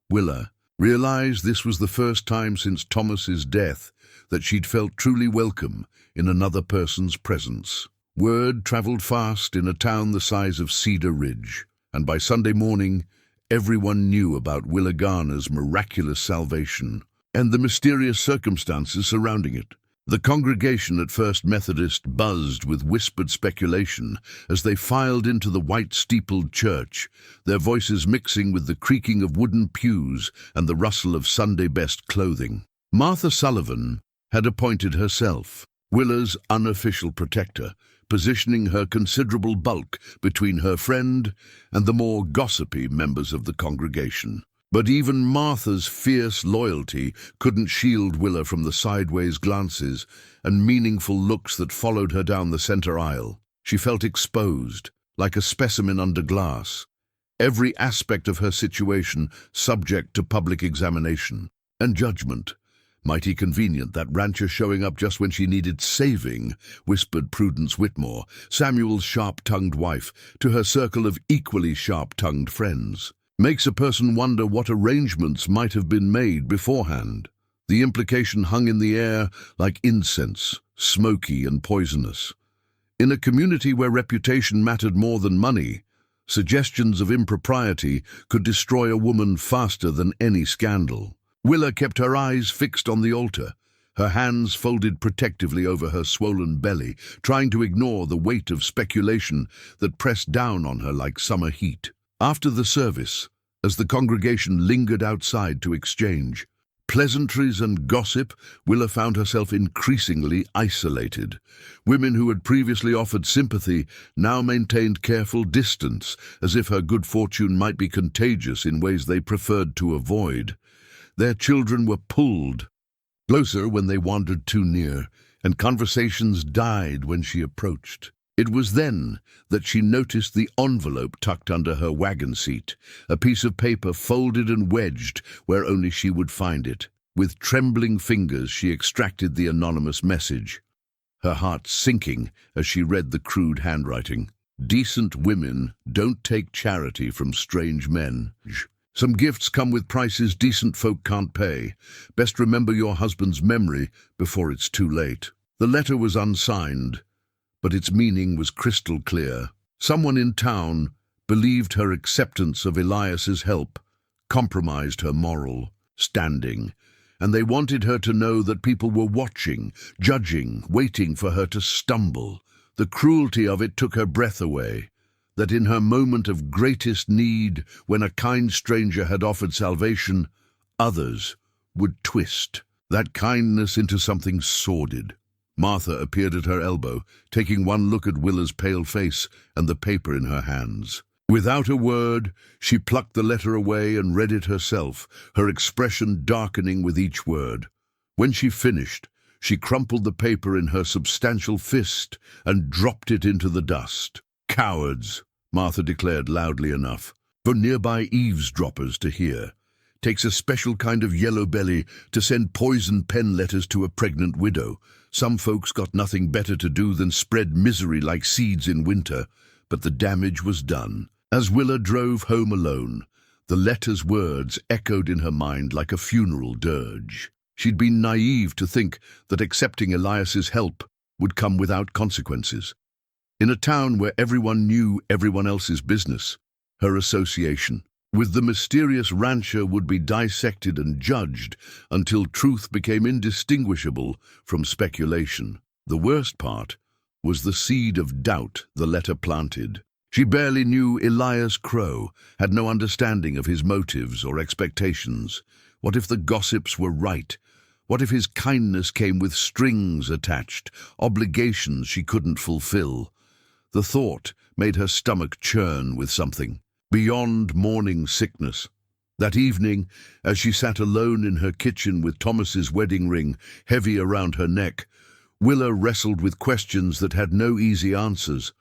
Willa realized this was the first time since Thomas's death that she'd felt truly welcome in another person's presence. Word traveled fast in a town the size of Cedar Ridge, and by Sunday morning, everyone knew about Willa Garner's miraculous salvation and the mysterious circumstances surrounding it. The congregation at First Methodist buzzed with whispered speculation as they filed into the white-steepled church, their voices mixing with the creaking of wooden pews and the rustle of Sunday-best clothing. Martha Sullivan had appointed herself Willa's unofficial protector, positioning her considerable bulk between her friend and the more gossipy members of the congregation. But even Martha's fierce loyalty couldn't shield Willa from the sideways glances and meaningful looks that followed her down the center aisle. She felt exposed, like a specimen under glass, every aspect of her situation subject to public examination and judgment. "Mighty convenient, that rancher showing up just when she needed saving," whispered Prudence Whitmore, Samuel's sharp-tongued wife, to her circle of equally sharp-tongued friends. "Makes a person wonder what arrangements might have been made beforehand." The implication hung in the air like incense, smoky and poisonous. In a community where reputation mattered more than money, suggestions of impropriety could destroy a woman faster than any scandal. Willa kept her eyes fixed on the altar, her hands folded protectively over her swollen belly, trying to ignore the weight of speculation that pressed down on her like summer heat. After the service, as the congregation lingered outside to exchange pleasantries and gossip, Willa found herself increasingly isolated. Women who had previously offered sympathy now maintained careful distance, as if her good fortune might be contagious in ways they preferred to avoid. Their children were pulled closer when they wandered too near, and conversations died when she approached. It was then that she noticed the envelope tucked under her wagon seat, a piece of paper folded and wedged where only she would find it. With trembling fingers, she extracted the anonymous message, her heart sinking as she read the crude handwriting. "Decent women don't take charity from strange men. Some gifts come with prices decent folk can't pay. Best remember your husband's memory before it's too late." The letter was unsigned, but its meaning was crystal clear. Someone in town believed her acceptance of Elias's help compromised her moral standing, and they wanted her to know that people were watching, judging, waiting for her to stumble. The cruelty of it took her breath away, that in her moment of greatest need, when a kind stranger had offered salvation, others would twist that kindness into something sordid. Martha appeared at her elbow, taking one look at Willa's pale face and the paper in her hands. Without a word, she plucked the letter away and read it herself, her expression darkening with each word. When she finished, she crumpled the paper in her substantial fist and dropped it into the dust. "Cowards," Martha declared loudly enough for nearby eavesdroppers to hear. "Takes a special kind of yellow belly to send poison pen letters to a pregnant widow. Some folks got nothing better to do than spread misery like seeds in winter." But the damage was done. As Willa drove home alone, the letter's words echoed in her mind like a funeral dirge. She'd been naive to think that accepting Elias's help would come without consequences. In a town where everyone knew everyone else's business, her association with the mysterious rancher would be dissected and judged until truth became indistinguishable from speculation. The worst part was the seed of doubt the letter planted. She barely knew Elias Crowe, had no understanding of his motives or expectations. What if the gossips were right? What if his kindness came with strings attached, obligations she couldn't fulfill? The thought made her stomach churn with something beyond morning sickness. That evening, as she sat alone in her kitchen with Thomas's wedding ring heavy around her neck, Willa wrestled with questions that had no easy answers.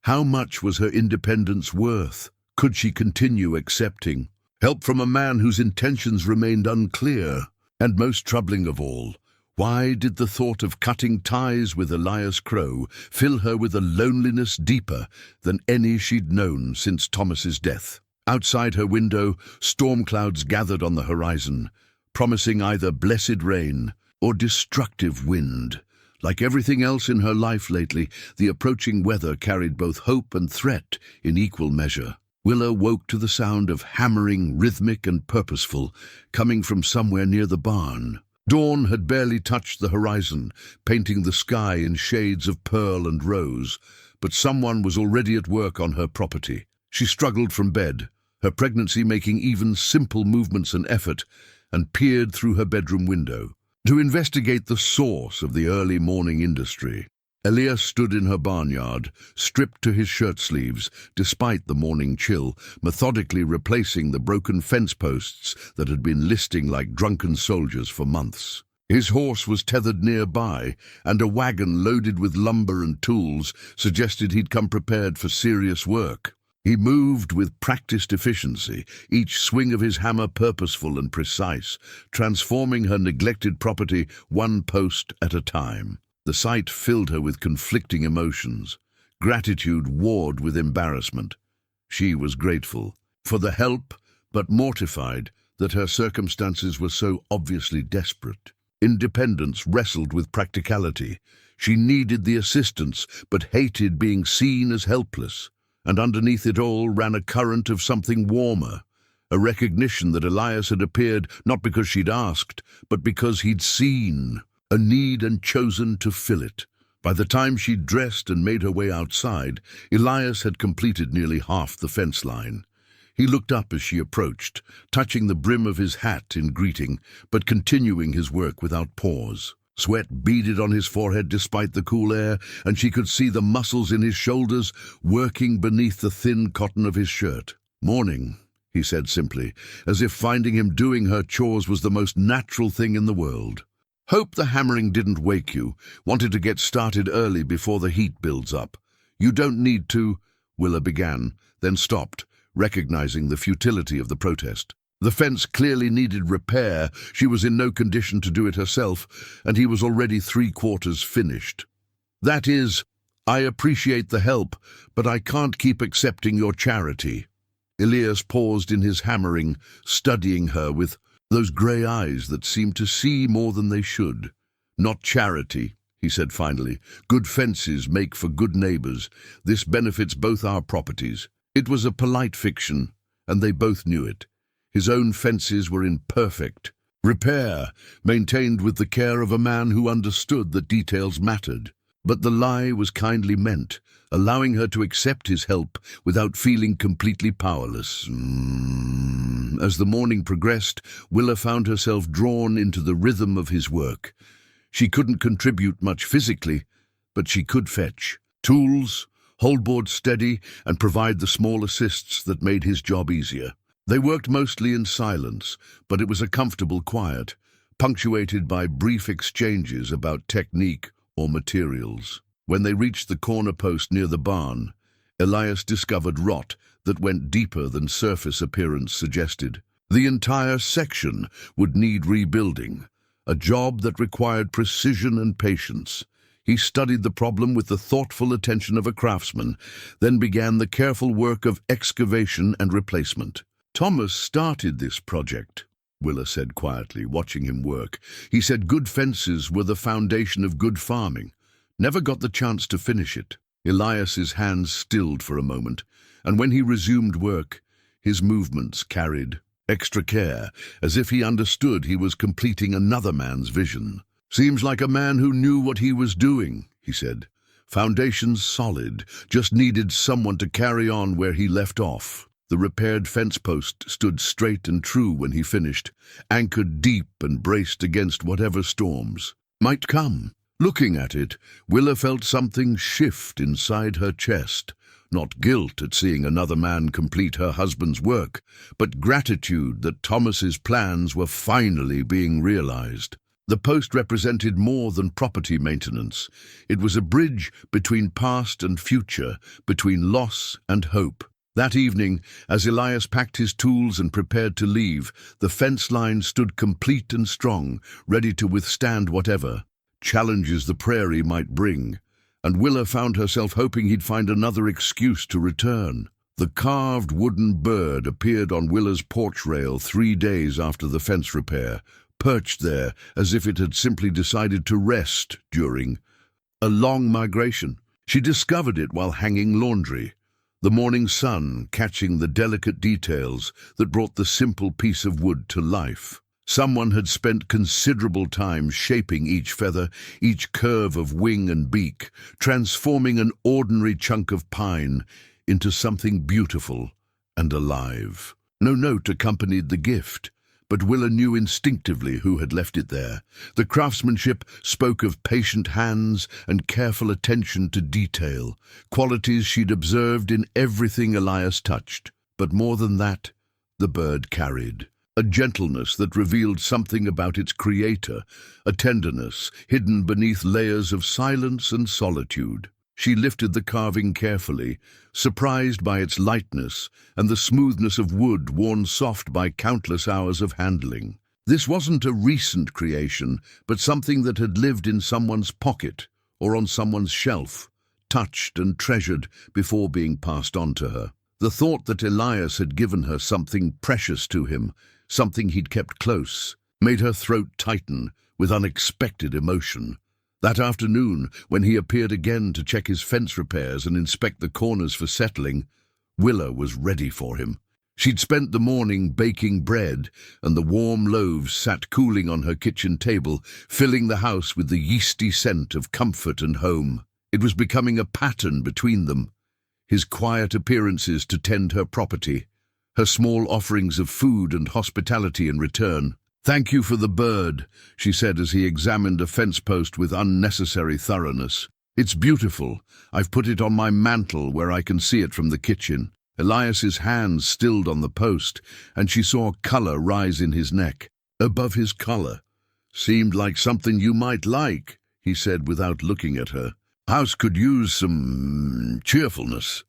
How much was her independence worth? Could she continue accepting help from a man whose intentions remained unclear? And most troubling of all, why did the thought of cutting ties with Elias Crowe fill her with a loneliness deeper than any she'd known since Thomas's death? Outside her window, storm clouds gathered on the horizon, promising either blessed rain or destructive wind. Like everything else in her life lately, the approaching weather carried both hope and threat in equal measure. Willa woke to the sound of hammering, rhythmic and purposeful, coming from somewhere near the barn. Dawn had barely touched the horizon, painting the sky in shades of pearl and rose, but someone was already at work on her property. She struggled from bed, her pregnancy making even simple movements an effort, and peered through her bedroom window to investigate the source of the early morning industry. Elias stood in her barnyard, stripped to his shirt sleeves, despite the morning chill, methodically replacing the broken fence posts that had been listing like drunken soldiers for months. His horse was tethered nearby, and a wagon loaded with lumber and tools suggested he'd come prepared for serious work. He moved with practiced efficiency, each swing of his hammer purposeful and precise, transforming her neglected property one post at a time. The sight filled her with conflicting emotions. Gratitude warred with embarrassment. She was grateful for the help, but mortified that her circumstances were so obviously desperate. Independence wrestled with practicality. She needed the assistance, but hated being seen as helpless. And underneath it all ran a current of something warmer, a recognition that Elias had appeared not because she'd asked, but because he'd seen a need and chosen to fill it. By the time she'd dressed and made her way outside, Elias had completed nearly half the fence line. He looked up as she approached, touching the brim of his hat in greeting, but continuing his work without pause. Sweat beaded on his forehead despite the cool air, and she could see the muscles in his shoulders working beneath the thin cotton of his shirt. "Morning," he said simply, as if finding him doing her chores was the most natural thing in the world. "Hope the hammering didn't wake you. Wanted to get started early before the heat builds up." "You don't need to," Willa began, then stopped, recognizing the futility of the protest. The fence clearly needed repair. She was in no condition to do it herself, and he was already 3/4 finished. "That is, I appreciate the help, but I can't keep accepting your charity." Elias paused in his hammering, studying her with those grey eyes that seemed to see more than they should. "Not charity," he said finally. "Good fences make for good neighbours. This benefits both our properties." It was a polite fiction, and they both knew it. His own fences were in perfect repair, maintained with the care of a man who understood that details mattered. But the lie was kindly meant, allowing her to accept his help without feeling completely powerless. As the morning progressed, Willa found herself drawn into the rhythm of his work. She couldn't contribute much physically, but she could fetch tools, hold board steady, and provide the small assists that made his job easier. They worked mostly in silence, but it was a comfortable quiet, punctuated by brief exchanges about technique or materials. When they reached the corner post near the barn, Elias discovered rot that went deeper than surface appearance suggested. The entire section would need rebuilding, a job that required precision and patience. He studied the problem with the thoughtful attention of a craftsman, then began the careful work of excavation and replacement. "Thomas started this project," Willa said quietly, watching him work. "He said good fences were the foundation of good farming. Never got the chance to finish it." Elias's hands stilled for a moment, and when he resumed work, his movements carried extra care, as if he understood he was completing another man's vision. "Seems like a man who knew what he was doing," he said. "Foundations solid, just needed someone to carry on where he left off." The repaired fence post stood straight and true when he finished, anchored deep and braced against whatever storms might come. Looking at it, Willa felt something shift inside her chest. Not guilt at seeing another man complete her husband's work, but gratitude that Thomas's plans were finally being realized. The post represented more than property maintenance. It was a bridge between past and future, between loss and hope. That evening, as Elias packed his tools and prepared to leave, the fence line stood complete and strong, ready to withstand whatever challenges the prairie might bring, and Willa found herself hoping he'd find another excuse to return. The carved wooden bird appeared on Willa's porch rail 3 days after the fence repair, perched there as if it had simply decided to rest during a long migration. She discovered it while hanging laundry, the morning sun catching the delicate details that brought the simple piece of wood to life. Someone had spent considerable time shaping each feather, each curve of wing and beak, transforming an ordinary chunk of pine into something beautiful and alive. No note accompanied the gift, but Willa knew instinctively who had left it there. The craftsmanship spoke of patient hands and careful attention to detail, qualities she'd observed in everything Elias touched. But more than that, the bird carried a gentleness that revealed something about its creator, a tenderness hidden beneath layers of silence and solitude. She lifted the carving carefully, surprised by its lightness and the smoothness of wood worn soft by countless hours of handling. This wasn't a recent creation, but something that had lived in someone's pocket or on someone's shelf, touched and treasured before being passed on to her. The thought that Elias had given her something precious to him, something he'd kept close, made her throat tighten with unexpected emotion. That afternoon, when he appeared again to check his fence repairs and inspect the corners for settling, Willa was ready for him. She'd spent the morning baking bread, and the warm loaves sat cooling on her kitchen table, filling the house with the yeasty scent of comfort and home. It was becoming a pattern between them. His quiet appearances to tend her property, her small offerings of food and hospitality in return. "Thank you for the bird," she said as he examined a fence post with unnecessary thoroughness. "It's beautiful. I've put it on my mantel where I can see it from the kitchen." Elias's hands stilled on the post, and she saw colour rise in his neck. Above his collar. "Seemed like something you might like," he said without looking at her. "House could use some cheerfulness."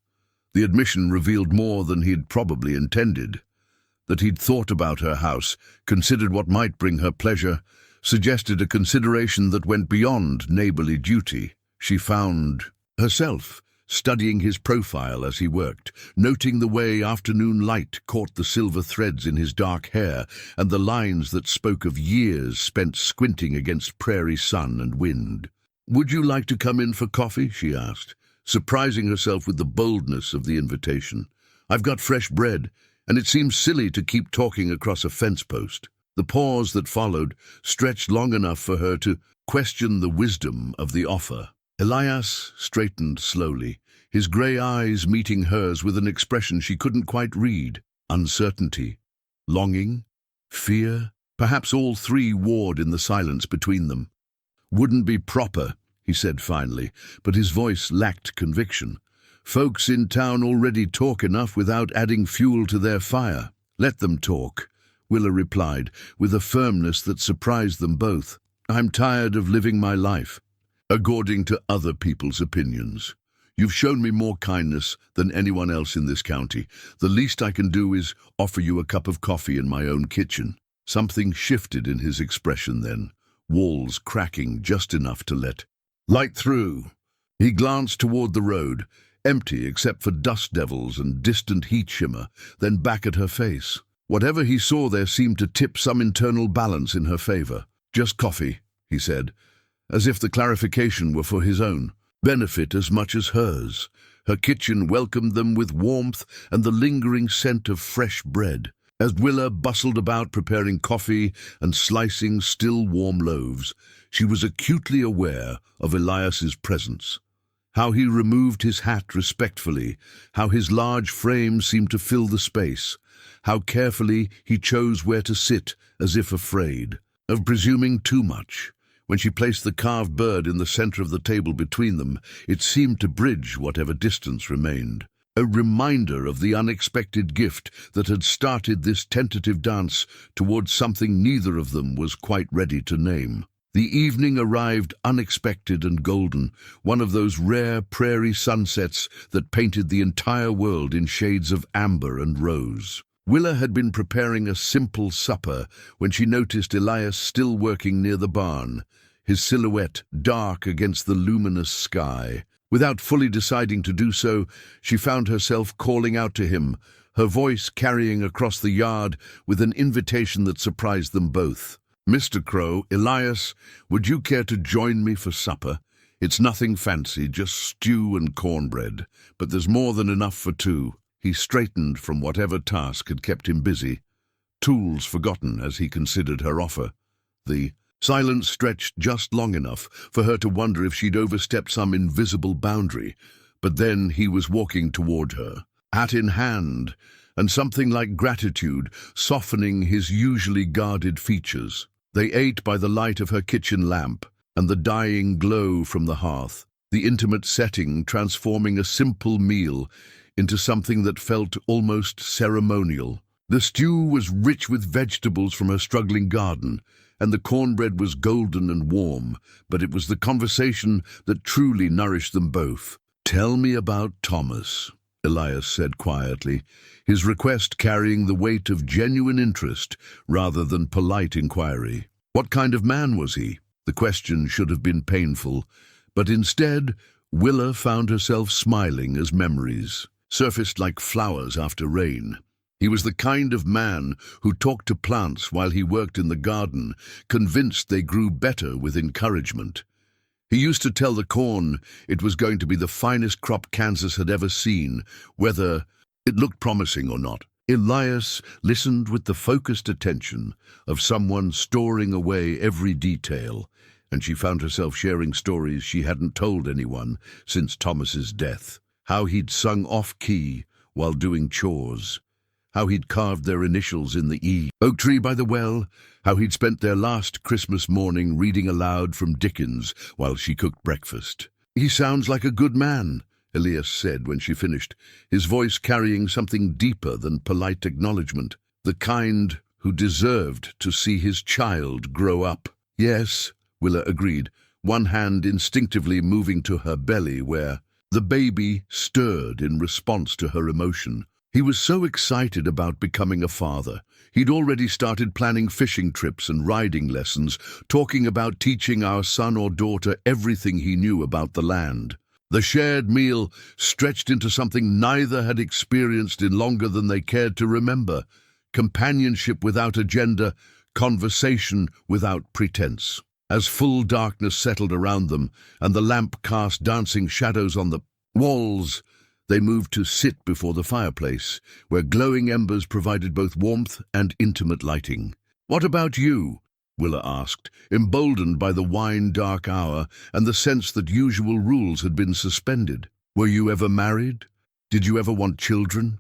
The admission revealed more than he'd probably intended. That he'd thought about her house, considered what might bring her pleasure, suggested a consideration that went beyond neighbourly duty. She found herself studying his profile as he worked, noting the way afternoon light caught the silver threads in his dark hair and the lines that spoke of years spent squinting against prairie sun and wind. "Would you like to come in for coffee?" she asked, surprising herself with the boldness of the invitation. "I've got fresh bread, and it seems silly to keep talking across a fence post." The pause that followed stretched long enough for her to question the wisdom of the offer. Elias straightened slowly, his grey eyes meeting hers with an expression she couldn't quite read. Uncertainty, longing, fear, perhaps all three warred in the silence between them. "Wouldn't be proper," he said finally, but his voice lacked conviction. "Folks in town already talk enough without adding fuel to their fire." "Let them talk," Willa replied, with a firmness that surprised them both. "I'm tired of living my life according to other people's opinions. You've shown me more kindness than anyone else in this county. The least I can do is offer you a cup of coffee in my own kitchen." Something shifted in his expression then, walls cracking just enough to let light through. He glanced toward the road, empty except for dust devils and distant heat shimmer, then back at her face. Whatever he saw there seemed to tip some internal balance in her favor. "Just coffee," he said, as if the clarification were for his own. benefit as much as hers. Her kitchen welcomed them with warmth and the lingering scent of fresh bread. As Willa bustled about preparing coffee and slicing still warm loaves, she was acutely aware of Elias's presence. How he removed his hat respectfully, how his large frame seemed to fill the space, how carefully he chose where to sit as if afraid of presuming too much. When she placed the carved bird in the center of the table between them, it seemed to bridge whatever distance remained. A reminder of the unexpected gift that had started this tentative dance towards something neither of them was quite ready to name. The evening arrived unexpected and golden, one of those rare prairie sunsets that painted the entire world in shades of amber and rose. Willa had been preparing a simple supper when she noticed Elias still working near the barn, his silhouette dark against the luminous sky. Without fully deciding to do so, she found herself calling out to him, her voice carrying across the yard with an invitation that surprised them both. "Mr. Crowe, Elias, would you care to join me for supper? It's nothing fancy, just stew and cornbread, but there's more than enough for two." He straightened from whatever task had kept him busy, tools forgotten as he considered her offer. The silence stretched just long enough for her to wonder if she'd overstepped some invisible boundary, but then he was walking toward her, hat in hand, and something like gratitude softening his usually guarded features. They ate by the light of her kitchen lamp and the dying glow from the hearth, the intimate setting transforming a simple meal into something that felt almost ceremonial. The stew was rich with vegetables from her struggling garden, and the cornbread was golden and warm, but it was the conversation that truly nourished them both. "Tell me about Thomas," Elias said quietly, his request carrying the weight of genuine interest rather than polite inquiry. What kind of man was he? The question should have been painful, but instead, Willa found herself smiling as memories surfaced like flowers after rain. He was the kind of man who talked to plants while he worked in the garden, convinced they grew better with encouragement. He used to tell the corn it was going to be the finest crop Kansas had ever seen, whether it looked promising or not. Elias listened with the focused attention of someone storing away every detail, and she found herself sharing stories she hadn't told anyone since Thomas's death. How he'd sung off-key while doing chores, how he'd carved their initials in the E. Oak tree by the well, how he'd spent their last Christmas morning reading aloud from Dickens while she cooked breakfast. "He sounds like a good man," Elias said when she finished, his voice carrying something deeper than polite acknowledgement, the kind who deserved to see his child grow up. "Yes," Willa agreed, one hand instinctively moving to her belly where the baby stirred in response to her emotion. He was so excited about becoming a father. He'd already started planning fishing trips and riding lessons, talking about teaching our son or daughter everything he knew about the land. The shared meal stretched into something neither had experienced in longer than they cared to remember. Companionship without agenda, conversation without pretense. As full darkness settled around them and the lamp cast dancing shadows on the walls, they moved to sit before the fireplace, where glowing embers provided both warmth and intimate lighting. "What about you?" Willa asked, emboldened by the wine-dark hour and the sense that usual rules had been suspended. "Were you ever married? Did you ever want children?"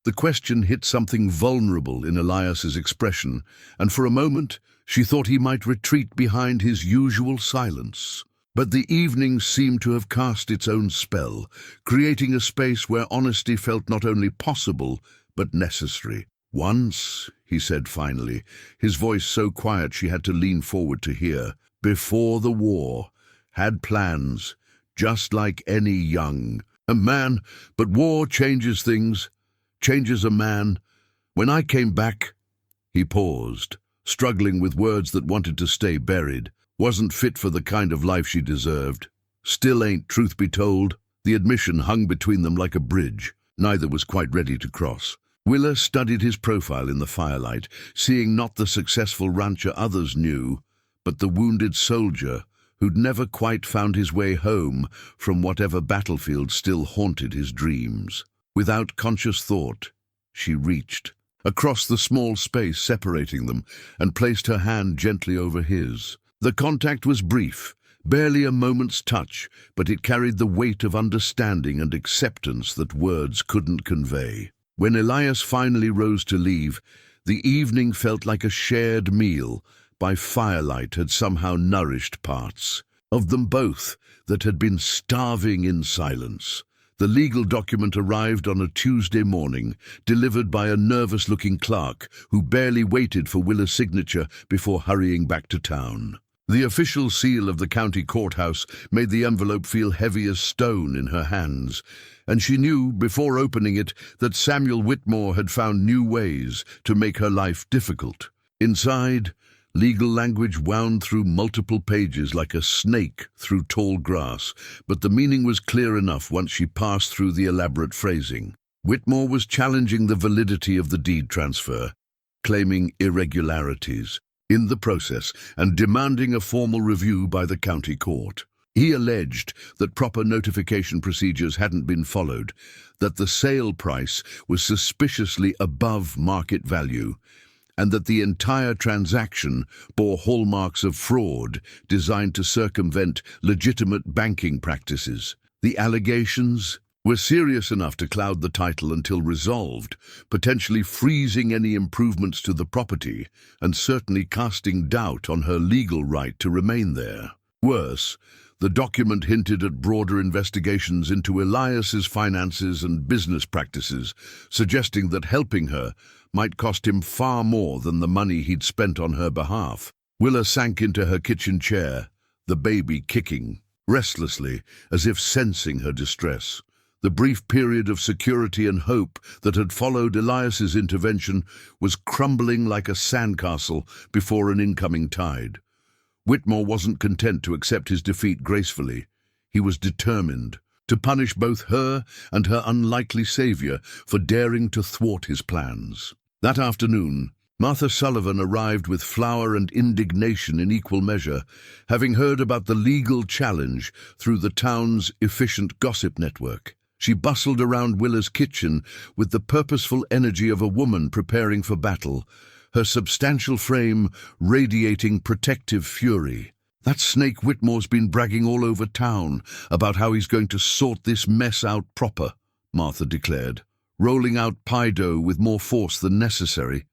The question hit something vulnerable in Elias's expression, and for a moment she thought he might retreat behind his usual silence. But the evening seemed to have cast its own spell, creating a space where honesty felt not only possible, but necessary. "Once," he said finally, his voice so quiet she had to lean forward to hear, "before the war, had plans, just like any young a man, but war changes things, changes a man. When I came back," he paused, struggling with words that wanted to stay buried, "wasn't fit for the kind of life she deserved. Still ain't, truth be told." The admission hung between them like a bridge. Neither was quite ready to cross. Willa studied his profile in the firelight, seeing not the successful rancher others knew, but the wounded soldier who'd never quite found his way home from whatever battlefield still haunted his dreams. Without conscious thought, she reached across the small space separating them and placed her hand gently over his. The contact was brief, barely a moment's touch, but it carried the weight of understanding and acceptance that words couldn't convey. When Elias finally rose to leave, the evening felt like a shared meal by firelight had somehow nourished parts of them both that had been starving in silence. The legal document arrived on a Tuesday morning, delivered by a nervous-looking clerk who barely waited for Willa's signature before hurrying back to town. The official seal of the county courthouse made the envelope feel heavy as stone in her hands, and she knew, before opening it, that Samuel Whitmore had found new ways to make her life difficult. Inside, legal language wound through multiple pages like a snake through tall grass, but the meaning was clear enough once she passed through the elaborate phrasing. Whitmore was challenging the validity of the deed transfer, claiming irregularities in the process and demanding a formal review by the county court. He alleged that proper notification procedures hadn't been followed, that the sale price was suspiciously above market value, and that the entire transaction bore hallmarks of fraud designed to circumvent legitimate banking practices. The allegations were serious enough to cloud the title until resolved, potentially freezing any improvements to the property and certainly casting doubt on her legal right to remain there. Worse, the document hinted at broader investigations into Elias's finances and business practices, suggesting that helping her might cost him far more than the money he'd spent on her behalf. Willa sank into her kitchen chair, the baby kicking restlessly, as if sensing her distress. The brief period of security and hope that had followed Elias's intervention was crumbling like a sandcastle before an incoming tide. Whitmore wasn't content to accept his defeat gracefully. He was determined to punish both her and her unlikely savior for daring to thwart his plans. That afternoon, Martha Sullivan arrived with flour and indignation in equal measure, having heard about the legal challenge through the town's efficient gossip network. She bustled around Willa's kitchen with the purposeful energy of a woman preparing for battle, her substantial frame radiating protective fury. "That snake Whitmore's been bragging all over town about how he's going to sort this mess out proper," Martha declared, rolling out pie dough with more force than necessary.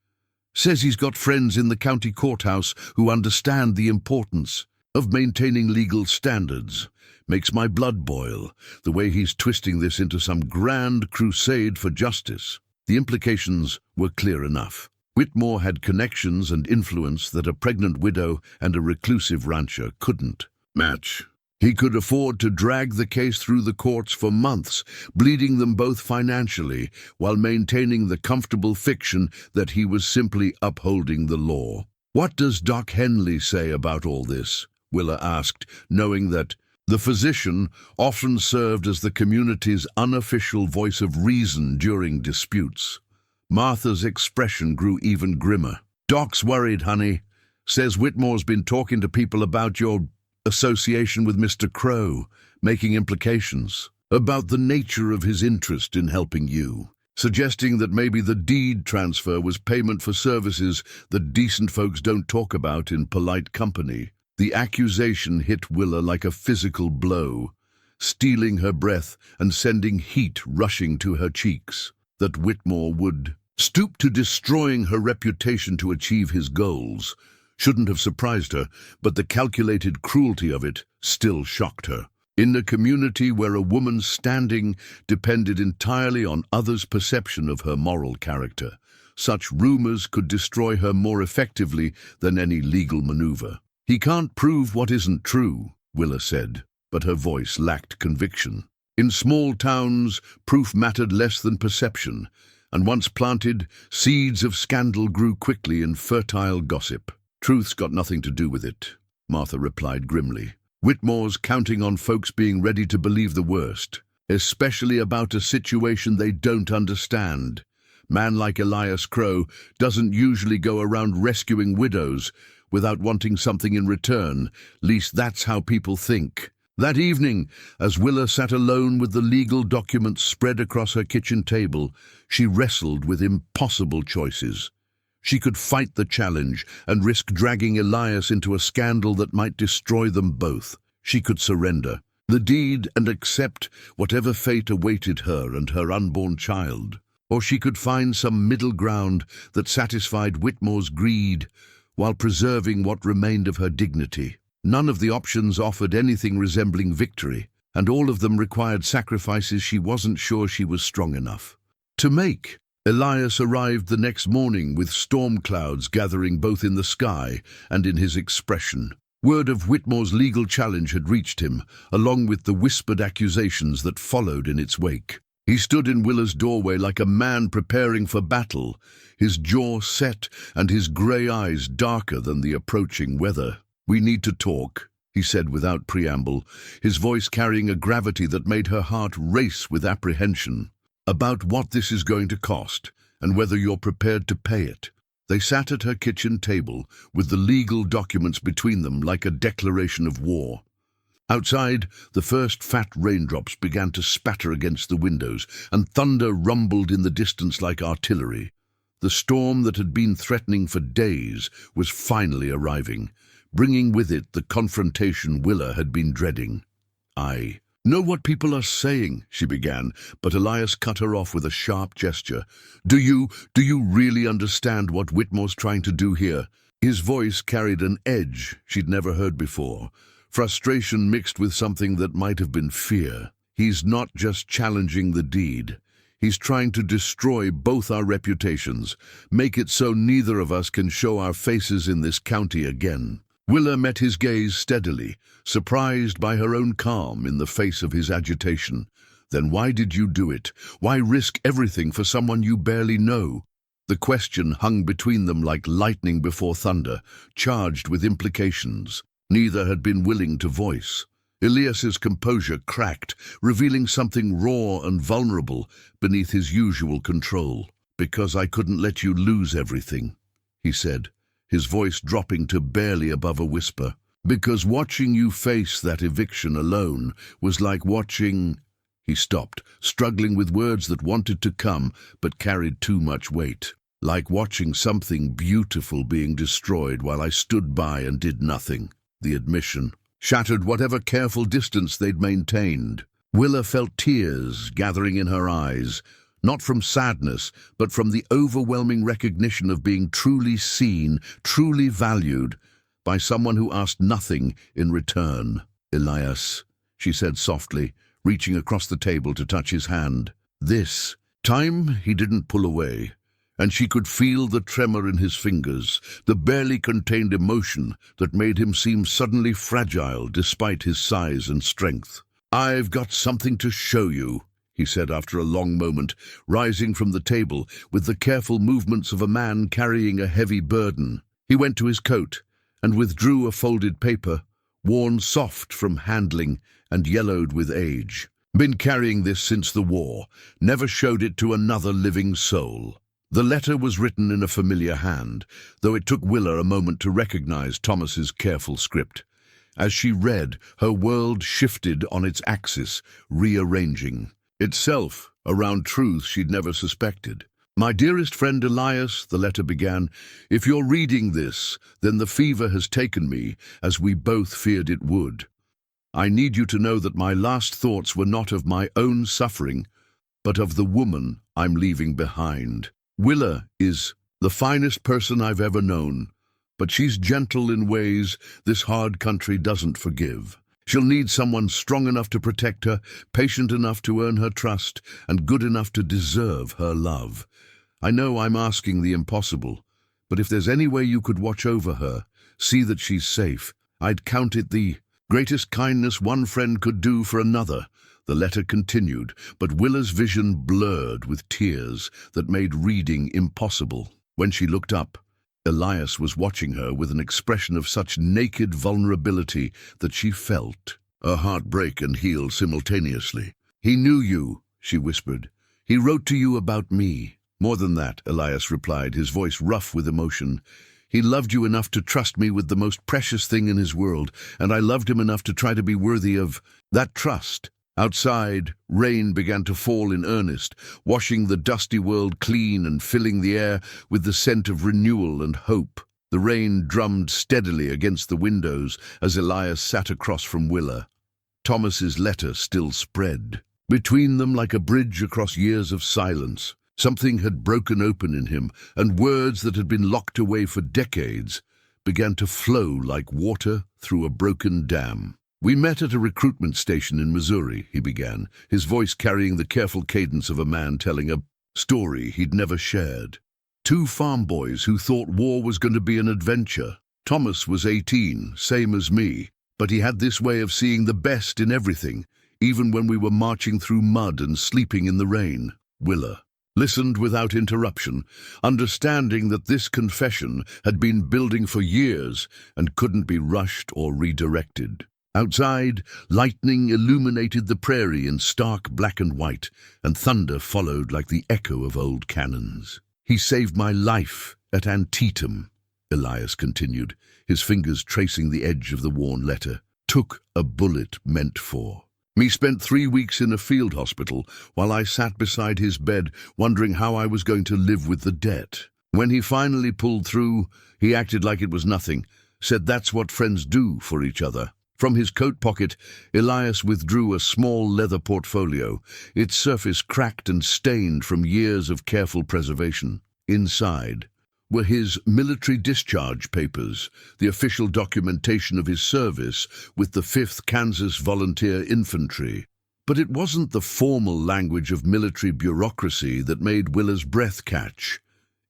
"Says he's got friends in the county courthouse who understand the importance of maintaining legal standards. Makes my blood boil, the way he's twisting this into some grand crusade for justice." The implications were clear enough. Whitmore had connections and influence that a pregnant widow and a reclusive rancher couldn't match. He could afford to drag the case through the courts for months, bleeding them both financially, while maintaining the comfortable fiction that he was simply upholding the law. "What does Doc Henley say about all this?" Willa asked, knowing that the physician often served as the community's unofficial voice of reason during disputes. Martha's expression grew even grimmer. "Doc's worried, honey. Says Whitmore's been talking to people about your association with Mr. Crowe, making implications about the nature of his interest in helping you, suggesting that maybe the deed transfer was payment for services that decent folks don't talk about in polite company." The accusation hit Willa like a physical blow, stealing her breath and sending heat rushing to her cheeks. That Whitmore would stoop to destroying her reputation to achieve his goals shouldn't have surprised her, but the calculated cruelty of it still shocked her. In a community where a woman's standing depended entirely on others' perception of her moral character, such rumors could destroy her more effectively than any legal maneuver. "He can't prove what isn't true," Willa said, but her voice lacked conviction. In small towns, proof mattered less than perception, and once planted, seeds of scandal grew quickly in fertile gossip. "Truth's got nothing to do with it," Martha replied grimly. "Whitmore's counting on folks being ready to believe the worst, especially about a situation they don't understand. Man like Elias Crowe doesn't usually go around rescuing widows without wanting something in return. Least that's how people think. That evening, as Willa sat alone with the legal documents spread across her kitchen table, she wrestled with impossible choices. She could fight the challenge and risk dragging Elias into a scandal that might destroy them both. She could surrender the deed and accept whatever fate awaited her and her unborn child. Or she could find some middle ground that satisfied Whitmore's greed while preserving what remained of her dignity. None of the options offered anything resembling victory, and all of them required sacrifices she wasn't sure she was strong enough to make. Elias arrived the next morning with storm clouds gathering both in the sky and in his expression. Word of Whitmore's legal challenge had reached him, along with the whispered accusations that followed in its wake. He stood in Willa's doorway like a man preparing for battle, his jaw set and his grey eyes darker than the approaching weather. "We need to talk," he said without preamble, his voice carrying a gravity that made her heart race with apprehension. "About what this is going to cost, and whether you're prepared to pay it." They sat at her kitchen table, with the legal documents between them like a declaration of war. Outside, the first fat raindrops began to spatter against the windows, and thunder rumbled in the distance like artillery. The storm that had been threatening for days was finally arriving, bringing with it the confrontation Willa had been dreading. "I know what people are saying," she began, but Elias cut her off with a sharp gesture. Do you really understand what Whitmore's trying to do here?" His voice carried an edge she'd never heard before, frustration mixed with something that might have been fear. "He's not just challenging the deed. He's trying to destroy both our reputations, make it so neither of us can show our faces in this county again." Willa met his gaze steadily, surprised by her own calm in the face of his agitation. "Then why did you do it? Why risk everything for someone you barely know?" The question hung between them like lightning before thunder, charged with implications neither had been willing to voice. Elias's composure cracked, revealing something raw and vulnerable beneath his usual control. "Because I couldn't let you lose everything," he said, his voice dropping to barely above a whisper. "Because watching you face that eviction alone was like watching—" He stopped, struggling with words that wanted to come but carried too much weight. "Like watching something beautiful being destroyed while I stood by and did nothing." The admission shattered whatever careful distance they'd maintained. Willa felt tears gathering in her eyes, not from sadness, but from the overwhelming recognition of being truly seen, truly valued, by someone who asked nothing in return. "Elias," she said softly, reaching across the table to touch his hand. This time he didn't pull away, and she could feel the tremor in his fingers, the barely contained emotion that made him seem suddenly fragile despite his size and strength. "I've got something to show you," he said after a long moment, rising from the table with the careful movements of a man carrying a heavy burden. He went to his coat and withdrew a folded paper, worn soft from handling and yellowed with age. "Been carrying this since the war, never showed it to another living soul." The letter was written in a familiar hand, though it took Willa a moment to recognize Thomas's careful script. As she read, her world shifted on its axis, rearranging itself around truths she'd never suspected. "My dearest friend Elias," the letter began, "if you're reading this, then the fever has taken me, as we both feared it would. I need you to know that my last thoughts were not of my own suffering, but of the woman I'm leaving behind. Willa is the finest person I've ever known, but she's gentle in ways this hard country doesn't forgive. She'll need someone strong enough to protect her, patient enough to earn her trust, and good enough to deserve her love. I know I'm asking the impossible, but if there's any way you could watch over her, see that she's safe, I'd count it the greatest kindness one friend could do for another." The letter continued, but Willa's vision blurred with tears that made reading impossible. When she looked up, Elias was watching her with an expression of such naked vulnerability that she felt her heart break and heal simultaneously. "He knew you," she whispered. "He wrote to you about me." "More than that," Elias replied, his voice rough with emotion. He loved you enough to trust me with the most precious thing in his world, and I loved him enough to try to be worthy of that trust. Outside, rain began to fall in earnest, washing the dusty world clean and filling the air with the scent of renewal and hope. The rain drummed steadily against the windows as Elias sat across from Willa. Thomas's letter still spread. Between them, like a bridge across years of silence, something had broken open in him, and words that had been locked away for decades began to flow like water through a broken dam. "We met at a recruitment station in Missouri," he began, his voice carrying the careful cadence of a man telling a story he'd never shared. "Two farm boys who thought war was going to be an adventure. Thomas was 18, same as me, but he had this way of seeing the best in everything, even when we were marching through mud and sleeping in the rain." Willa listened without interruption, understanding that this confession had been building for years and couldn't be rushed or redirected. Outside, lightning illuminated the prairie in stark black and white, and thunder followed like the echo of old cannons. "He saved my life at Antietam," Elias continued, his fingers tracing the edge of the worn letter. "Took a bullet meant for me. Spent 3 weeks in a field hospital while I sat beside his bed, wondering how I was going to live with the debt. When he finally pulled through, he acted like it was nothing, said that's what friends do for each other." From his coat pocket, Elias withdrew a small leather portfolio, its surface cracked and stained from years of careful preservation. Inside were his military discharge papers, the official documentation of his service with the 5th Kansas Volunteer Infantry. But it wasn't the formal language of military bureaucracy that made Willa's breath catch.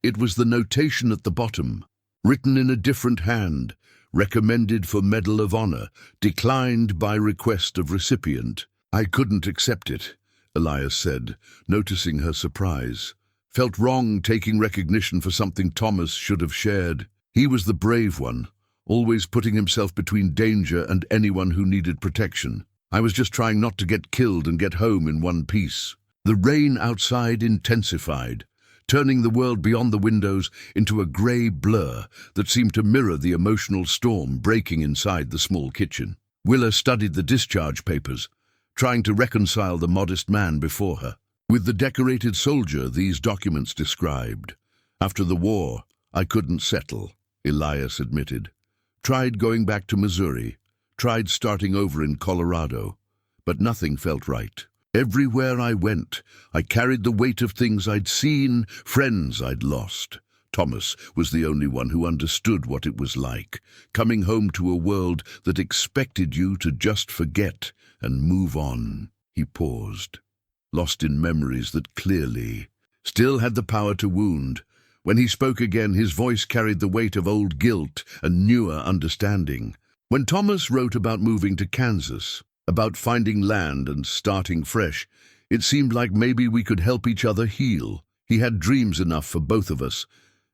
It was the notation at the bottom, written in a different hand: "Recommended for Medal of Honor, declined by request of recipient." "I couldn't accept it," Elias said, noticing her surprise. "Felt wrong taking recognition for something Thomas should have shared. He was the brave one, always putting himself between danger and anyone who needed protection. I was just trying not to get killed and get home in one piece." The rain outside intensified, turning the world beyond the windows into a grey blur that seemed to mirror the emotional storm breaking inside the small kitchen. Willa studied the discharge papers, trying to reconcile the modest man before her with the decorated soldier these documents described. "After the war, I couldn't settle," Elias admitted. "Tried going back to Missouri, tried starting over in Colorado, but nothing felt right. Everywhere I went, I carried the weight of things I'd seen, friends I'd lost. Thomas was the only one who understood what it was like, coming home to a world that expected you to just forget and move on." He paused, lost in memories that clearly still had the power to wound. When he spoke again, his voice carried the weight of old guilt and newer understanding. "When Thomas wrote about moving to Kansas, about finding land and starting fresh, it seemed like maybe we could help each other heal. He had dreams enough for both of us,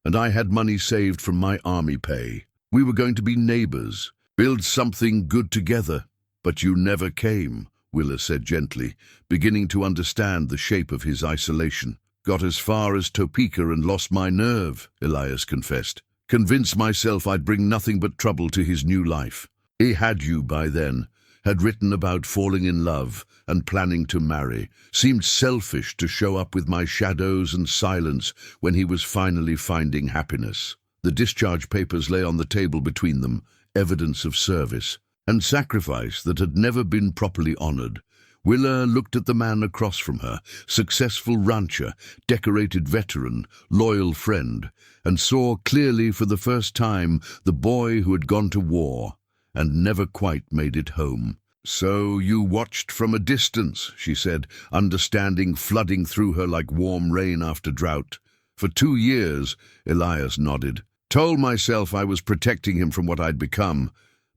and I had money saved from my army pay. We were going to be neighbors, build something good together. But you never came," Willa said gently, beginning to understand the shape of his isolation. "Got as far as Topeka and lost my nerve," Elias confessed. "Convinced myself I'd bring nothing but trouble to his new life. He had you by then. Had written about falling in love and planning to marry. Seemed selfish to show up with my shadows and silence when he was finally finding happiness." The discharge papers lay on the table between them, evidence of service and sacrifice that had never been properly honored. Willa looked at the man across from her, successful rancher, decorated veteran, loyal friend, and saw clearly for the first time the boy who had gone to war and never quite made it home. "So you watched from a distance," she said, understanding flooding through her like warm rain after drought. "For 2 years," Elias nodded. "Told myself I was protecting him from what I'd become.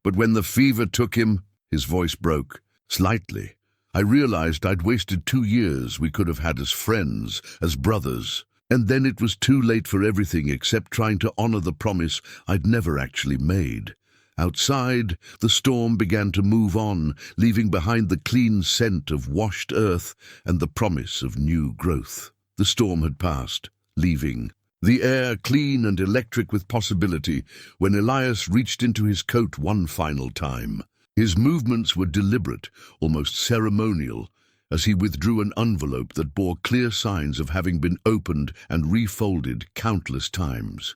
But when the fever took him," his voice broke slightly, "I realized I'd wasted 2 years we could have had as friends, as brothers. And then it was too late for everything except trying to honor the promise I'd never actually made." Outside, the storm began to move on, leaving behind the clean scent of washed earth and the promise of new growth. The storm had passed, leaving the air clean and electric with possibility, when Elias reached into his coat one final time. His movements were deliberate, almost ceremonial, as he withdrew an envelope that bore clear signs of having been opened and refolded countless times.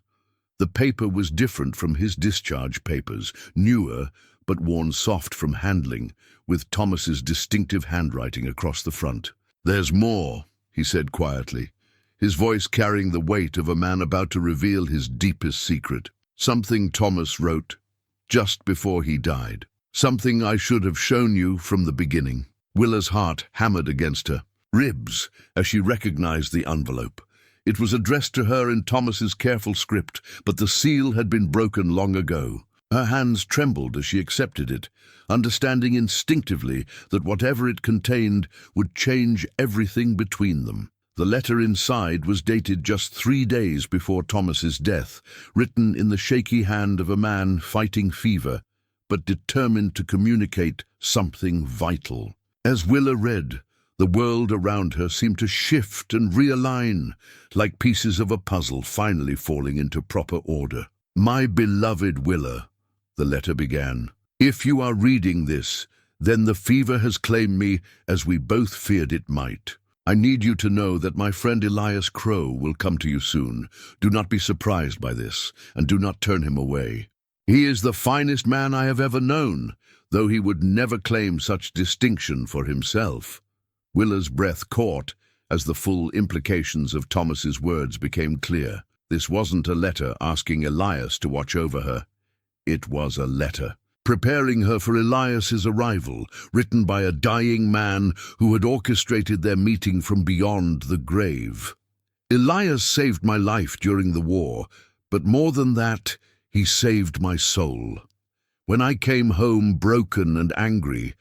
The paper was different from his discharge papers, newer but worn soft from handling, with Thomas's distinctive handwriting across the front. "There's more," he said quietly, his voice carrying the weight of a man about to reveal his deepest secret. "Something Thomas wrote just before he died. Something I should have shown you from the beginning." Willa's heart hammered against her ribs as she recognized the envelope. It was addressed to her in Thomas's careful script, but the seal had been broken long ago. Her hands trembled as she accepted it, understanding instinctively that whatever it contained would change everything between them. The letter inside was dated just 3 days before Thomas's death, written in the shaky hand of a man fighting fever, but determined to communicate something vital. As Willa read, the world around her seemed to shift and realign, like pieces of a puzzle finally falling into proper order. "My beloved Willa," the letter began, "if you are reading this, then the fever has claimed me as we both feared it might. I need you to know that my friend Elias Crowe will come to you soon. Do not be surprised by this, and do not turn him away. He is the finest man I have ever known, though he would never claim such distinction for himself." Willa's breath caught as the full implications of Thomas's words became clear. This wasn't a letter asking Elias to watch over her. It was a letter preparing her for Elias's arrival, written by a dying man who had orchestrated their meeting from beyond the grave. "Elias saved my life during the war, but more than that, he saved my soul. When I came home broken and angry,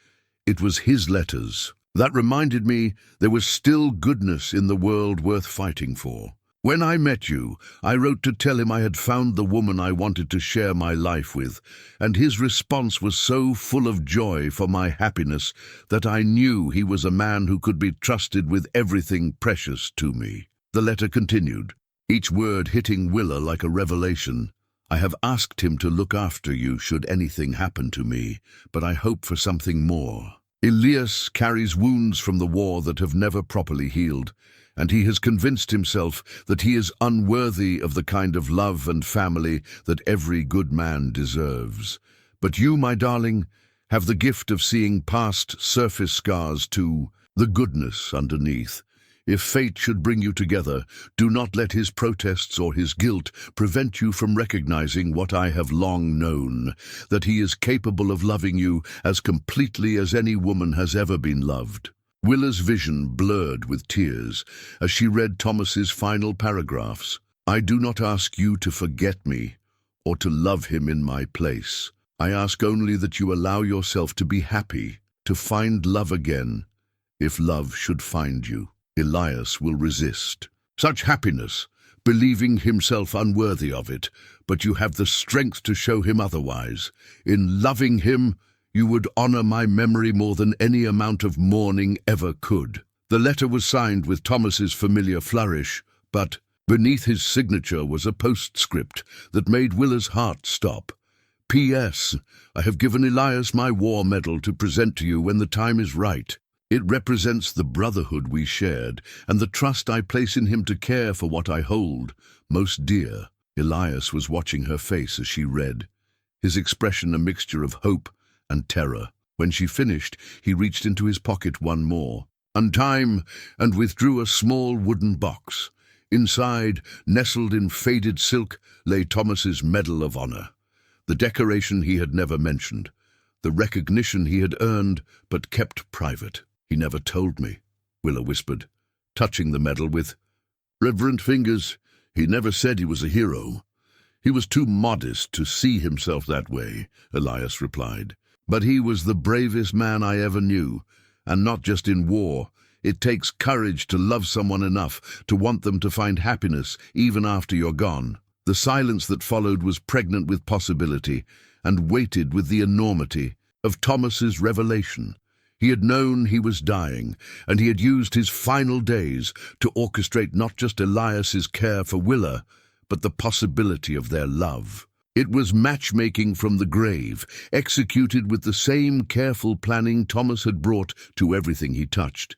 it was his letters that reminded me there was still goodness in the world worth fighting for. When I met you, I wrote to tell him I had found the woman I wanted to share my life with, and his response was so full of joy for my happiness that I knew he was a man who could be trusted with everything precious to me." The letter continued, each word hitting Willa like a revelation. "I have asked him to look after you should anything happen to me, but I hope for something more. Elias carries wounds from the war that have never properly healed, and he has convinced himself that he is unworthy of the kind of love and family that every good man deserves. But you, my darling, have the gift of seeing past surface scars to the goodness underneath. If fate should bring you together, do not let his protests or his guilt prevent you from recognizing what I have long known, that he is capable of loving you as completely as any woman has ever been loved." Willa's vision blurred with tears as she read Thomas's final paragraphs. "I do not ask you to forget me or to love him in my place. I ask only that you allow yourself to be happy, to find love again, if love should find you. Elias will resist such happiness, believing himself unworthy of it, but you have the strength to show him otherwise. In loving him, you would honor my memory more than any amount of mourning ever could." The letter was signed with Thomas's familiar flourish, but beneath his signature was a postscript that made Willa's heart stop. "P.S. I have given Elias my war medal to present to you when the time is right. It represents the brotherhood we shared and the trust I place in him to care for what I hold most dear." Elias was watching her face as she read, his expression a mixture of hope and terror. When she finished, he reached into his pocket one more time and withdrew a small wooden box. Inside, nestled in faded silk, lay Thomas's Medal of Honor, the decoration he had never mentioned, the recognition he had earned but kept private. "He never told me," Willa whispered, touching the medal with reverent fingers. "He never said he was a hero. He was too modest to see himself that way," Elias replied. "But he was the bravest man I ever knew, and not just in war. It takes courage to love someone enough to want them to find happiness even after you're gone." The silence that followed was pregnant with possibility and weighted with the enormity of Thomas's revelation. He had known he was dying, and he had used his final days to orchestrate not just Elias's care for Willa, but the possibility of their love. It was matchmaking from the grave, executed with the same careful planning Thomas had brought to everything he touched.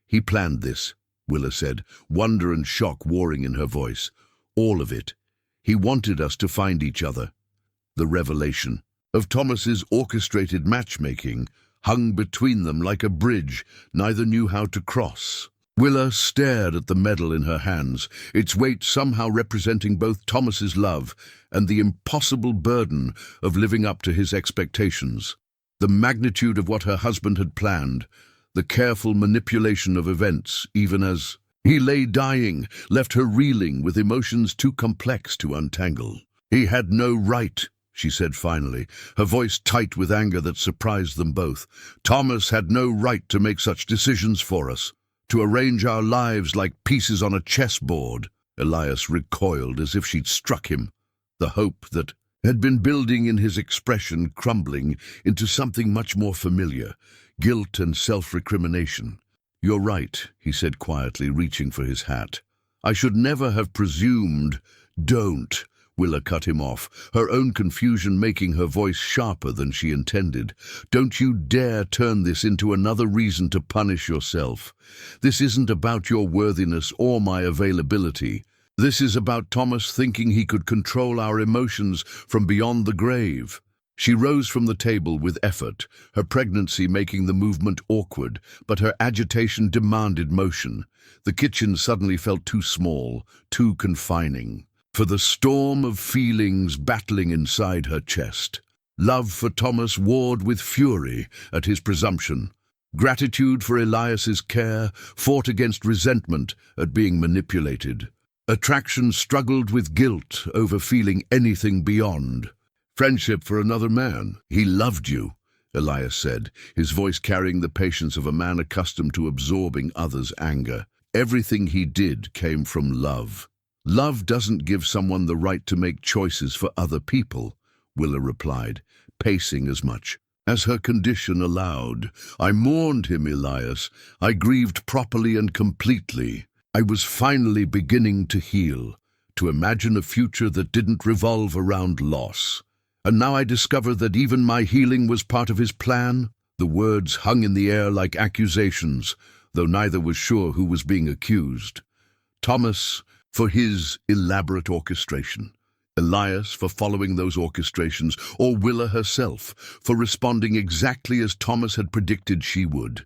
"He planned this," Willa said, wonder and shock warring in her voice. "All of it. He wanted us to find each other." The revelation of Thomas's orchestrated matchmaking hung between them like a bridge neither knew how to cross. Willa stared at the medal in her hands, its weight somehow representing both Thomas's love and the impossible burden of living up to his expectations. The magnitude of what her husband had planned, the careful manipulation of events, even as he lay dying, left her reeling with emotions too complex to untangle. "He had no right," she said finally, her voice tight with anger that surprised them both. "Thomas had no right to make such decisions for us, to arrange our lives like pieces on a chessboard." Elias recoiled as if she'd struck him, the hope that had been building in his expression crumbling into something much more familiar, guilt and self-recrimination. "You're right," he said quietly, reaching for his hat. "I should never have presumed—" "Don't," Willa cut him off, her own confusion making her voice sharper than she intended. "Don't you dare turn this into another reason to punish yourself. This isn't about your worthiness or my availability. This is about Thomas thinking he could control our emotions from beyond the grave." She rose from the table with effort, her pregnancy making the movement awkward, but her agitation demanded motion. The kitchen suddenly felt too small, too confining, for the storm of feelings battling inside her chest. Love for Thomas warred with fury at his presumption. Gratitude for Elias's care fought against resentment at being manipulated. Attraction struggled with guilt over feeling anything beyond. "Friendship for another man. He loved you," Elias said, his voice carrying the patience of a man accustomed to absorbing others' anger. "Everything he did came from love." "Love doesn't give someone the right to make choices for other people," Willa replied, pacing as much as her condition allowed. "I mourned him, Elias. I grieved properly and completely. I was finally beginning to heal, to imagine a future that didn't revolve around loss. And now I discover that even my healing was part of his plan." The words hung in the air like accusations, though neither was sure who was being accused. Thomas for his elaborate orchestration, Elias for following those orchestrations, or Willa herself for responding exactly as Thomas had predicted she would.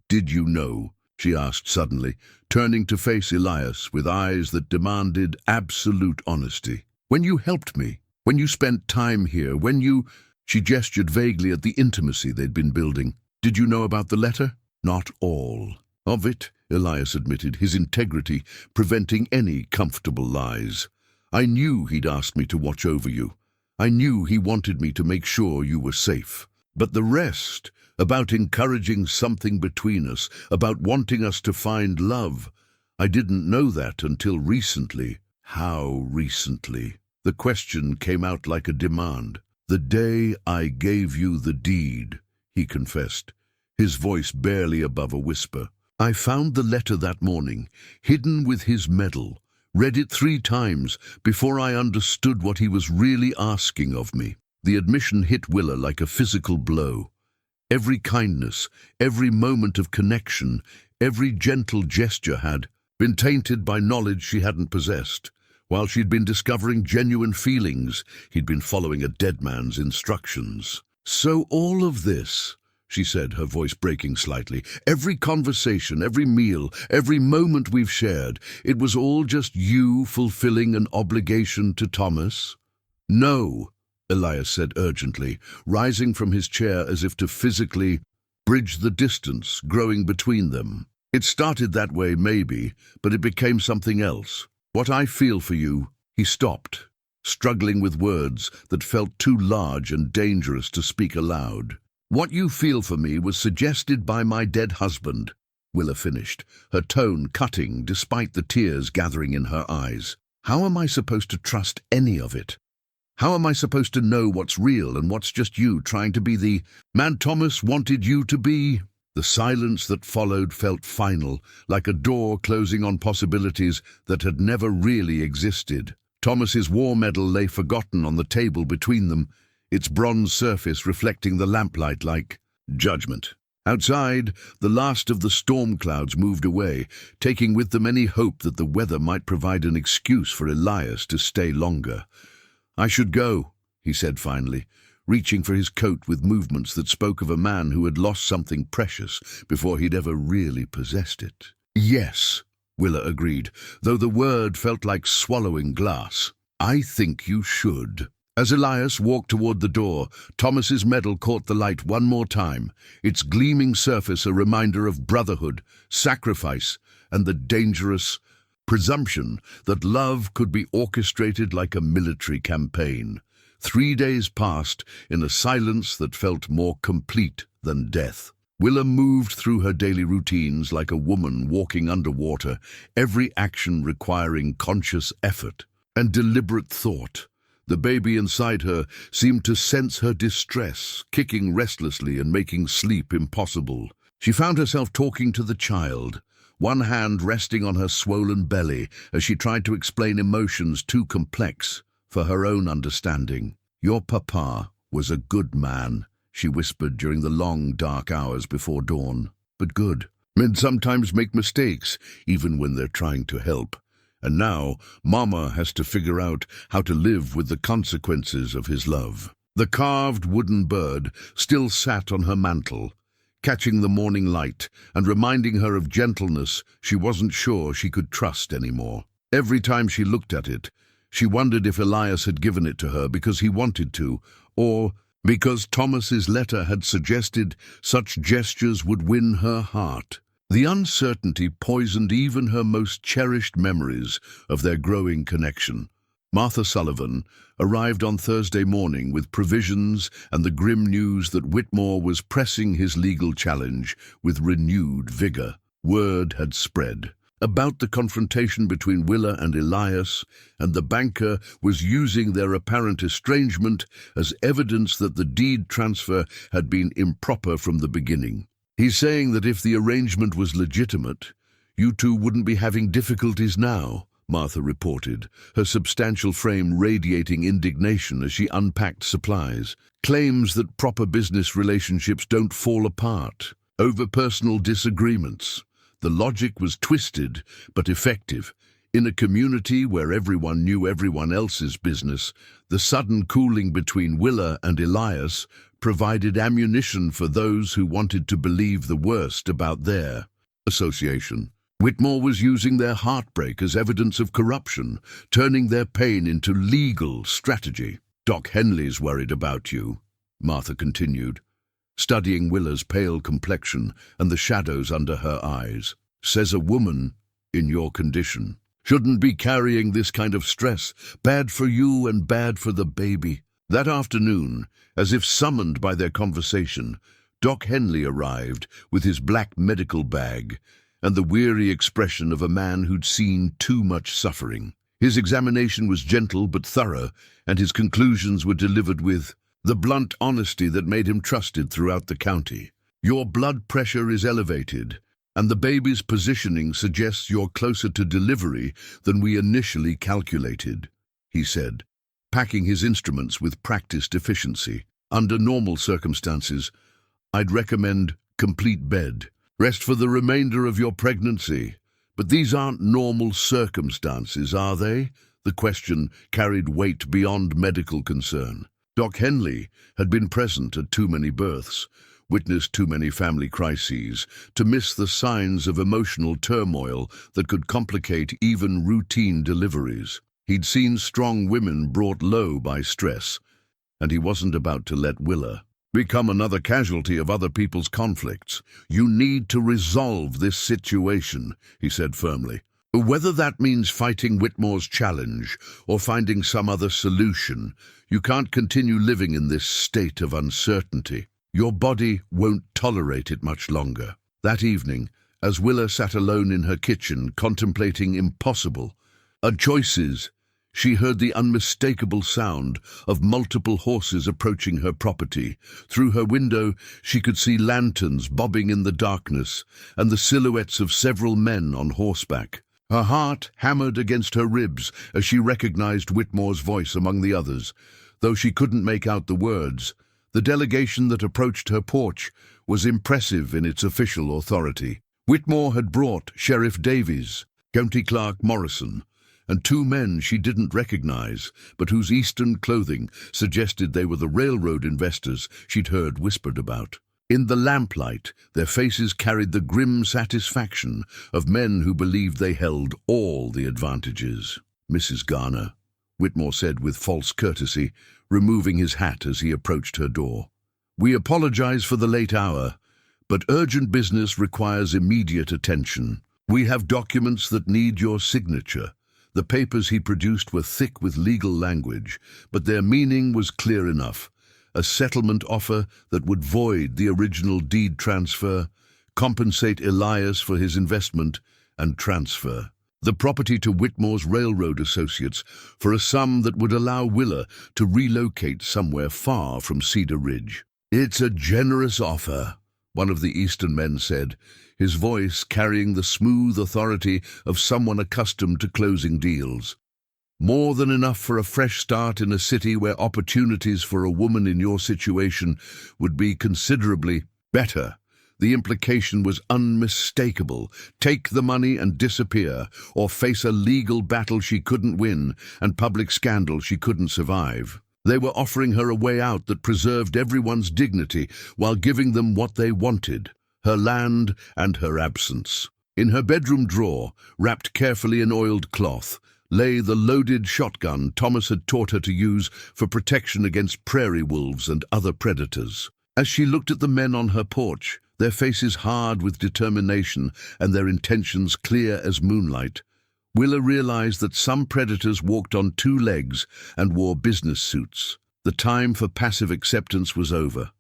"Did you know?" she asked suddenly, turning to face Elias with eyes that demanded absolute honesty. "When you helped me, when you spent time here, when you—" She gestured vaguely at the intimacy they'd been building. "Did you know about the letter?" "Not all of it," Elias admitted, his integrity preventing any comfortable lies. "I knew he'd asked me to watch over you. I knew he wanted me to make sure you were safe. But the rest, about encouraging something between us, about wanting us to find love, I didn't know that until recently." "How recently?" The question came out like a demand. "The day I gave you the deed," he confessed, his voice barely above a whisper. "I found the letter that morning, hidden with his medal, read it 3 times before I understood what he was really asking of me." The admission hit Willa like a physical blow. Every kindness, every moment of connection, every gentle gesture had been tainted by knowledge she hadn't possessed. While she'd been discovering genuine feelings, he'd been following a dead man's instructions. "So all of this," she said, her voice breaking slightly, "every conversation, every meal, every moment we've shared, it was all just you fulfilling an obligation to Thomas?" "No," Elias said urgently, rising from his chair as if to physically bridge the distance growing between them. "It started that way, maybe, but it became something else. What I feel for you—" He stopped, struggling with words that felt too large and dangerous to speak aloud. "What you feel for me was suggested by my dead husband," Willa finished, her tone cutting despite the tears gathering in her eyes. "How am I supposed to trust any of it? How am I supposed to know what's real and what's just you trying to be the man Thomas wanted you to be?" The silence that followed felt final, like a door closing on possibilities that had never really existed. Thomas's war medal lay forgotten on the table between them, its bronze surface reflecting the lamplight like judgment. Outside, the last of the storm clouds moved away, taking with them any hope that the weather might provide an excuse for Elias to stay longer. "I should go," he said finally, reaching for his coat with movements that spoke of a man who had lost something precious before he'd ever really possessed it. "Yes," Willa agreed, though the word felt like swallowing glass. "I think you should." As Elias walked toward the door, Thomas's medal caught the light one more time, its gleaming surface a reminder of brotherhood, sacrifice, and the dangerous presumption that love could be orchestrated like a military campaign. 3 days passed in a silence that felt more complete than death. Willa moved through her daily routines like a woman walking underwater, every action requiring conscious effort and deliberate thought. The baby inside her seemed to sense her distress, kicking restlessly and making sleep impossible. She found herself talking to the child, one hand resting on her swollen belly as she tried to explain emotions too complex for her own understanding. "Your papa was a good man," she whispered during the long, dark hours before dawn. "But good. Men sometimes make mistakes, even when they're trying to help. And now, Mama has to figure out how to live with the consequences of his love." The carved wooden bird still sat on her mantle, catching the morning light and reminding her of gentleness she wasn't sure she could trust anymore. Every time she looked at it, she wondered if Elias had given it to her because he wanted to, or because Thomas's letter had suggested such gestures would win her heart. The uncertainty poisoned even her most cherished memories of their growing connection. Martha Sullivan arrived on Thursday morning with provisions and the grim news that Whitmore was pressing his legal challenge with renewed vigor. Word had spread about the confrontation between Willa and Elias, and the banker was using their apparent estrangement as evidence that the deed transfer had been improper from the beginning. "He's saying that if the arrangement was legitimate, you two wouldn't be having difficulties now," Martha reported, her substantial frame radiating indignation as she unpacked supplies. "Claims that proper business relationships don't fall apart over personal disagreements." The logic was twisted but effective. In a community where everyone knew everyone else's business, the sudden cooling between Willa and Elias provided ammunition for those who wanted to believe the worst about their association. Whitmore was using their heartbreak as evidence of corruption, turning their pain into legal strategy. "Doc Henley's worried about you," Martha continued, studying Willa's pale complexion and the shadows under her eyes. "Says a woman in your condition shouldn't be carrying this kind of stress. Bad for you and bad for the baby." That afternoon, as if summoned by their conversation, Doc Henley arrived with his black medical bag and the weary expression of a man who'd seen too much suffering. His examination was gentle but thorough, and his conclusions were delivered with the blunt honesty that made him trusted throughout the county. "Your blood pressure is elevated, and the baby's positioning suggests you're closer to delivery than we initially calculated," he said, packing his instruments with practiced efficiency. "Under normal circumstances, I'd recommend complete bed. Rest for the remainder of your pregnancy. But these aren't normal circumstances, are they?" The question carried weight beyond medical concern. Doc Henley had been present at too many births, witnessed too many family crises, to miss the signs of emotional turmoil that could complicate even routine deliveries. He'd seen strong women brought low by stress, and he wasn't about to let Willa become another casualty of other people's conflicts. "You need to resolve this situation," he said firmly. "Whether that means fighting Whitmore's challenge or finding some other solution, you can't continue living in this state of uncertainty. Your body won't tolerate it much longer." That evening, as Willa sat alone in her kitchen contemplating impossible choices, She heard the unmistakable sound of multiple horses approaching her property. Through her window, she could see lanterns bobbing in the darkness and the silhouettes of several men on horseback. Her heart hammered against her ribs as she recognized Whitmore's voice among the others. Though she couldn't make out the words, the delegation that approached her porch was impressive in its official authority. Whitmore had brought Sheriff Davies, County Clerk Morrison, and two men she didn't recognize, but whose Eastern clothing suggested they were the railroad investors she'd heard whispered about. In the lamplight, their faces carried the grim satisfaction of men who believed they held all the advantages. "Mrs. Garner," Whitmore said with false courtesy, removing his hat as he approached her door. "We apologize for the late hour, but urgent business requires immediate attention. We have documents that need your signature." The papers he produced were thick with legal language, but their meaning was clear enough. A settlement offer that would void the original deed transfer, compensate Elias for his investment, and transfer the property to Whitmore's railroad associates for a sum that would allow Willa to relocate somewhere far from Cedar Ridge. "It's a generous offer," one of the Eastern men said, his voice carrying the smooth authority of someone accustomed to closing deals. "More than enough for a fresh start in a city where opportunities for a woman in your situation would be considerably better." The implication was unmistakable. Take the money and disappear, or face a legal battle she couldn't win and public scandal she couldn't survive. They were offering her a way out that preserved everyone's dignity while giving them what they wanted: her land and her absence. In her bedroom drawer, wrapped carefully in oiled cloth, lay the loaded shotgun Thomas had taught her to use for protection against prairie wolves and other predators. As she looked at the men on her porch, their faces hard with determination and their intentions clear as moonlight, Willa realized that some predators walked on two legs and wore business suits. The time for passive acceptance was over.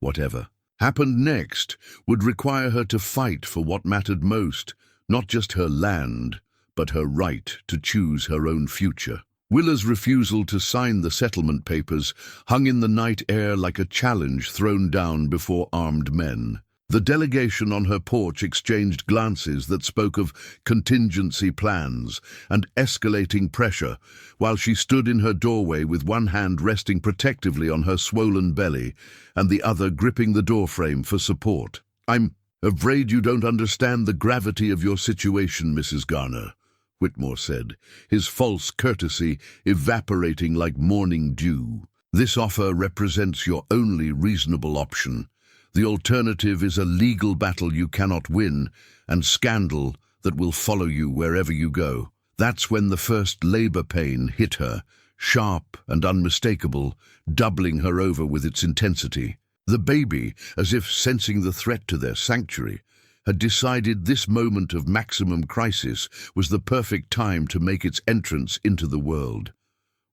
Whatever happened next would require her to fight for what mattered most, not just her land, but her right to choose her own future. Willa's refusal to sign the settlement papers hung in the night air like a challenge thrown down before armed men. The delegation on her porch exchanged glances that spoke of contingency plans and escalating pressure, while she stood in her doorway with one hand resting protectively on her swollen belly and the other gripping the doorframe for support. "I'm afraid you don't understand the gravity of your situation, Mrs. Garner," Whitmore said, his false courtesy evaporating like morning dew. "This offer represents your only reasonable option. The alternative is a legal battle you cannot win and scandal that will follow you wherever you go." That's when the first labor pain hit her, sharp and unmistakable, doubling her over with its intensity. The baby, as if sensing the threat to their sanctuary, had decided this moment of maximum crisis was the perfect time to make its entrance into the world.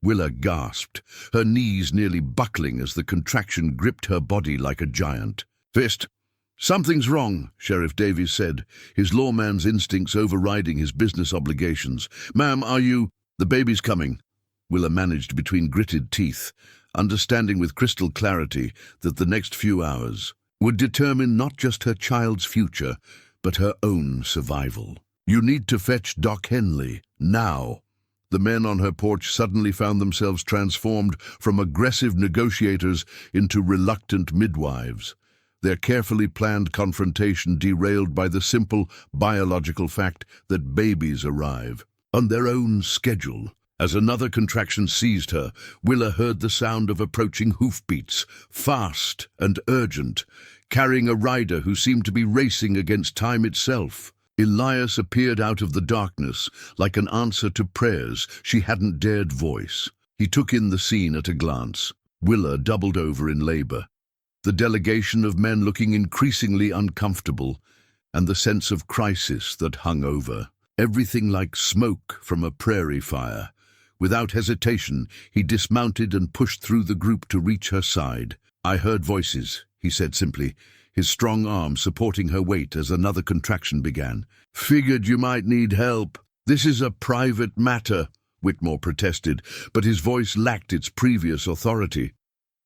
Willa gasped, her knees nearly buckling as the contraction gripped her body like a giant. "Fist, something's wrong," Sheriff Davies said, his lawman's instincts overriding his business obligations. "Ma'am, are you—" "The baby's coming," Willa managed between gritted teeth, understanding with crystal clarity that the next few hours would determine not just her child's future, but her own survival. "You need to fetch Doc Henley, now." The men on her porch suddenly found themselves transformed from aggressive negotiators into reluctant midwives, their carefully planned confrontation derailed by the simple biological fact that babies arrive on their own schedule. As another contraction seized her, Willa heard the sound of approaching hoofbeats, fast and urgent, carrying a rider who seemed to be racing against time itself. Elias appeared out of the darkness like an answer to prayers she hadn't dared voice. He took in the scene at a glance. Willa doubled over in labor, the delegation of men looking increasingly uncomfortable, and the sense of crisis that hung over. Everything like smoke from a prairie fire. Without hesitation, he dismounted and pushed through the group to reach her side. "I heard voices," he said simply, his strong arm supporting her weight as another contraction began. "Figured you might need help. This is a private matter," Whitmore protested, but his voice lacked its previous authority.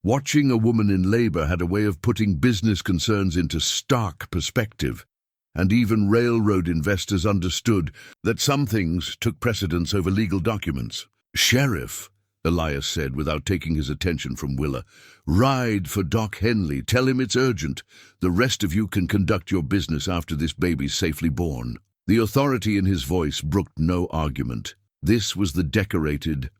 Watching a woman in labor had a way of putting business concerns into stark perspective, and even railroad investors understood that some things took precedence over legal documents. "Sheriff," Elias said without taking his attention from Willa, "ride for Doc Henley. Tell him it's urgent. The rest of you can conduct your business after this baby's safely born." The authority in his voice brooked no argument. This was the decorated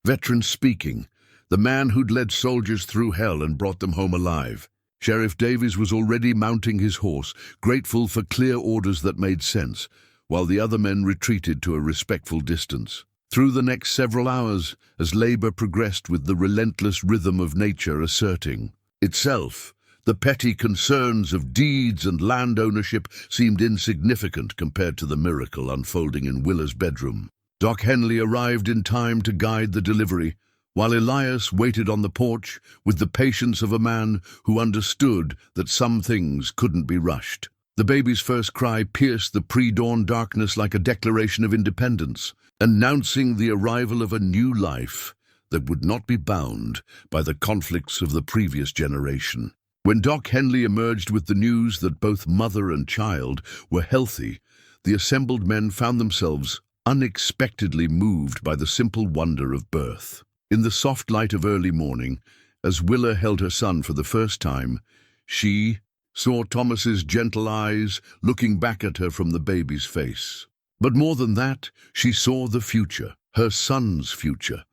veteran speaking, the man who'd led soldiers through hell and brought them home alive. Sheriff Davies was already mounting his horse, grateful for clear orders that made sense, while the other men retreated to a respectful distance. Through the next several hours, as labor progressed with the relentless rhythm of nature asserting itself, the petty concerns of deeds and land ownership seemed insignificant compared to the miracle unfolding in Willa's bedroom. Doc Henley arrived in time to guide the delivery, while Elias waited on the porch with the patience of a man who understood that some things couldn't be rushed. The baby's first cry pierced the pre-dawn darkness like a declaration of independence, announcing the arrival of a new life that would not be bound by the conflicts of the previous generation. When Doc Henley emerged with the news that both mother and child were healthy, the assembled men found themselves unexpectedly moved by the simple wonder of birth. In the soft light of early morning, as Willa held her son for the first time, she saw Thomas's gentle eyes looking back at her from the baby's face. But more than that, she saw the future, her son's future,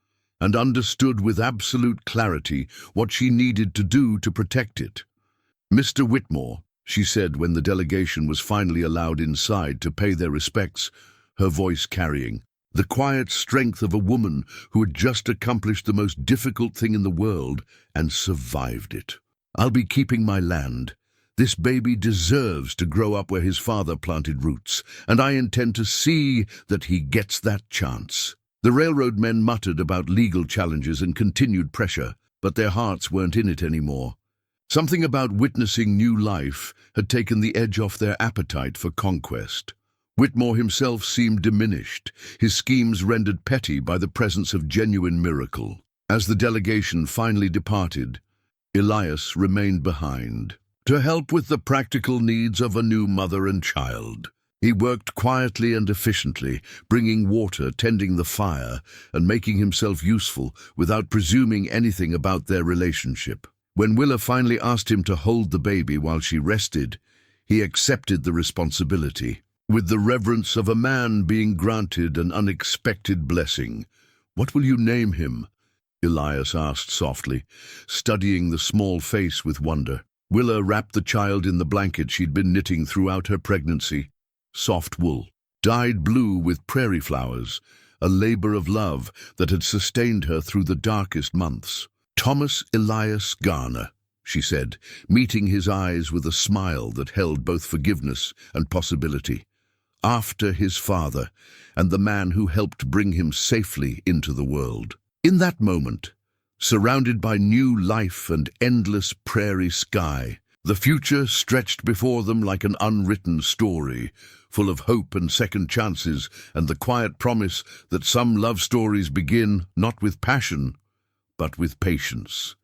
and understood with absolute clarity what she needed to do to protect it. "Mr. Whitmore," she said when the delegation was finally allowed inside to pay their respects, her voice carrying the quiet strength of a woman who had just accomplished the most difficult thing in the world and survived it. "I'll be keeping my land. This baby deserves to grow up where his father planted roots, and I intend to see that he gets that chance." The railroad men muttered about legal challenges and continued pressure, but their hearts weren't in it anymore. Something about witnessing new life had taken the edge off their appetite for conquest. Whitmore himself seemed diminished, his schemes rendered petty by the presence of genuine miracle. As the delegation finally departed, Elias remained behind to help with the practical needs of a new mother and child. He worked quietly and efficiently, bringing water, tending the fire, and making himself useful without presuming anything about their relationship. When Willa finally asked him to hold the baby while she rested, he accepted the responsibility, with the reverence of a man being granted an unexpected blessing. "What will you name him?" Elias asked softly, studying the small face with wonder. Willa wrapped the child in the blanket she'd been knitting throughout her pregnancy. Soft wool, dyed blue with prairie flowers, a labor of love that had sustained her through the darkest months. "Thomas Elias Garner," she said, meeting his eyes with a smile that held both forgiveness and possibility. "After his father, and the man who helped bring him safely into the world." In that moment, surrounded by new life and endless prairie sky, the future stretched before them like an unwritten story, full of hope and second chances and the quiet promise that some love stories begin not with passion, but with patience.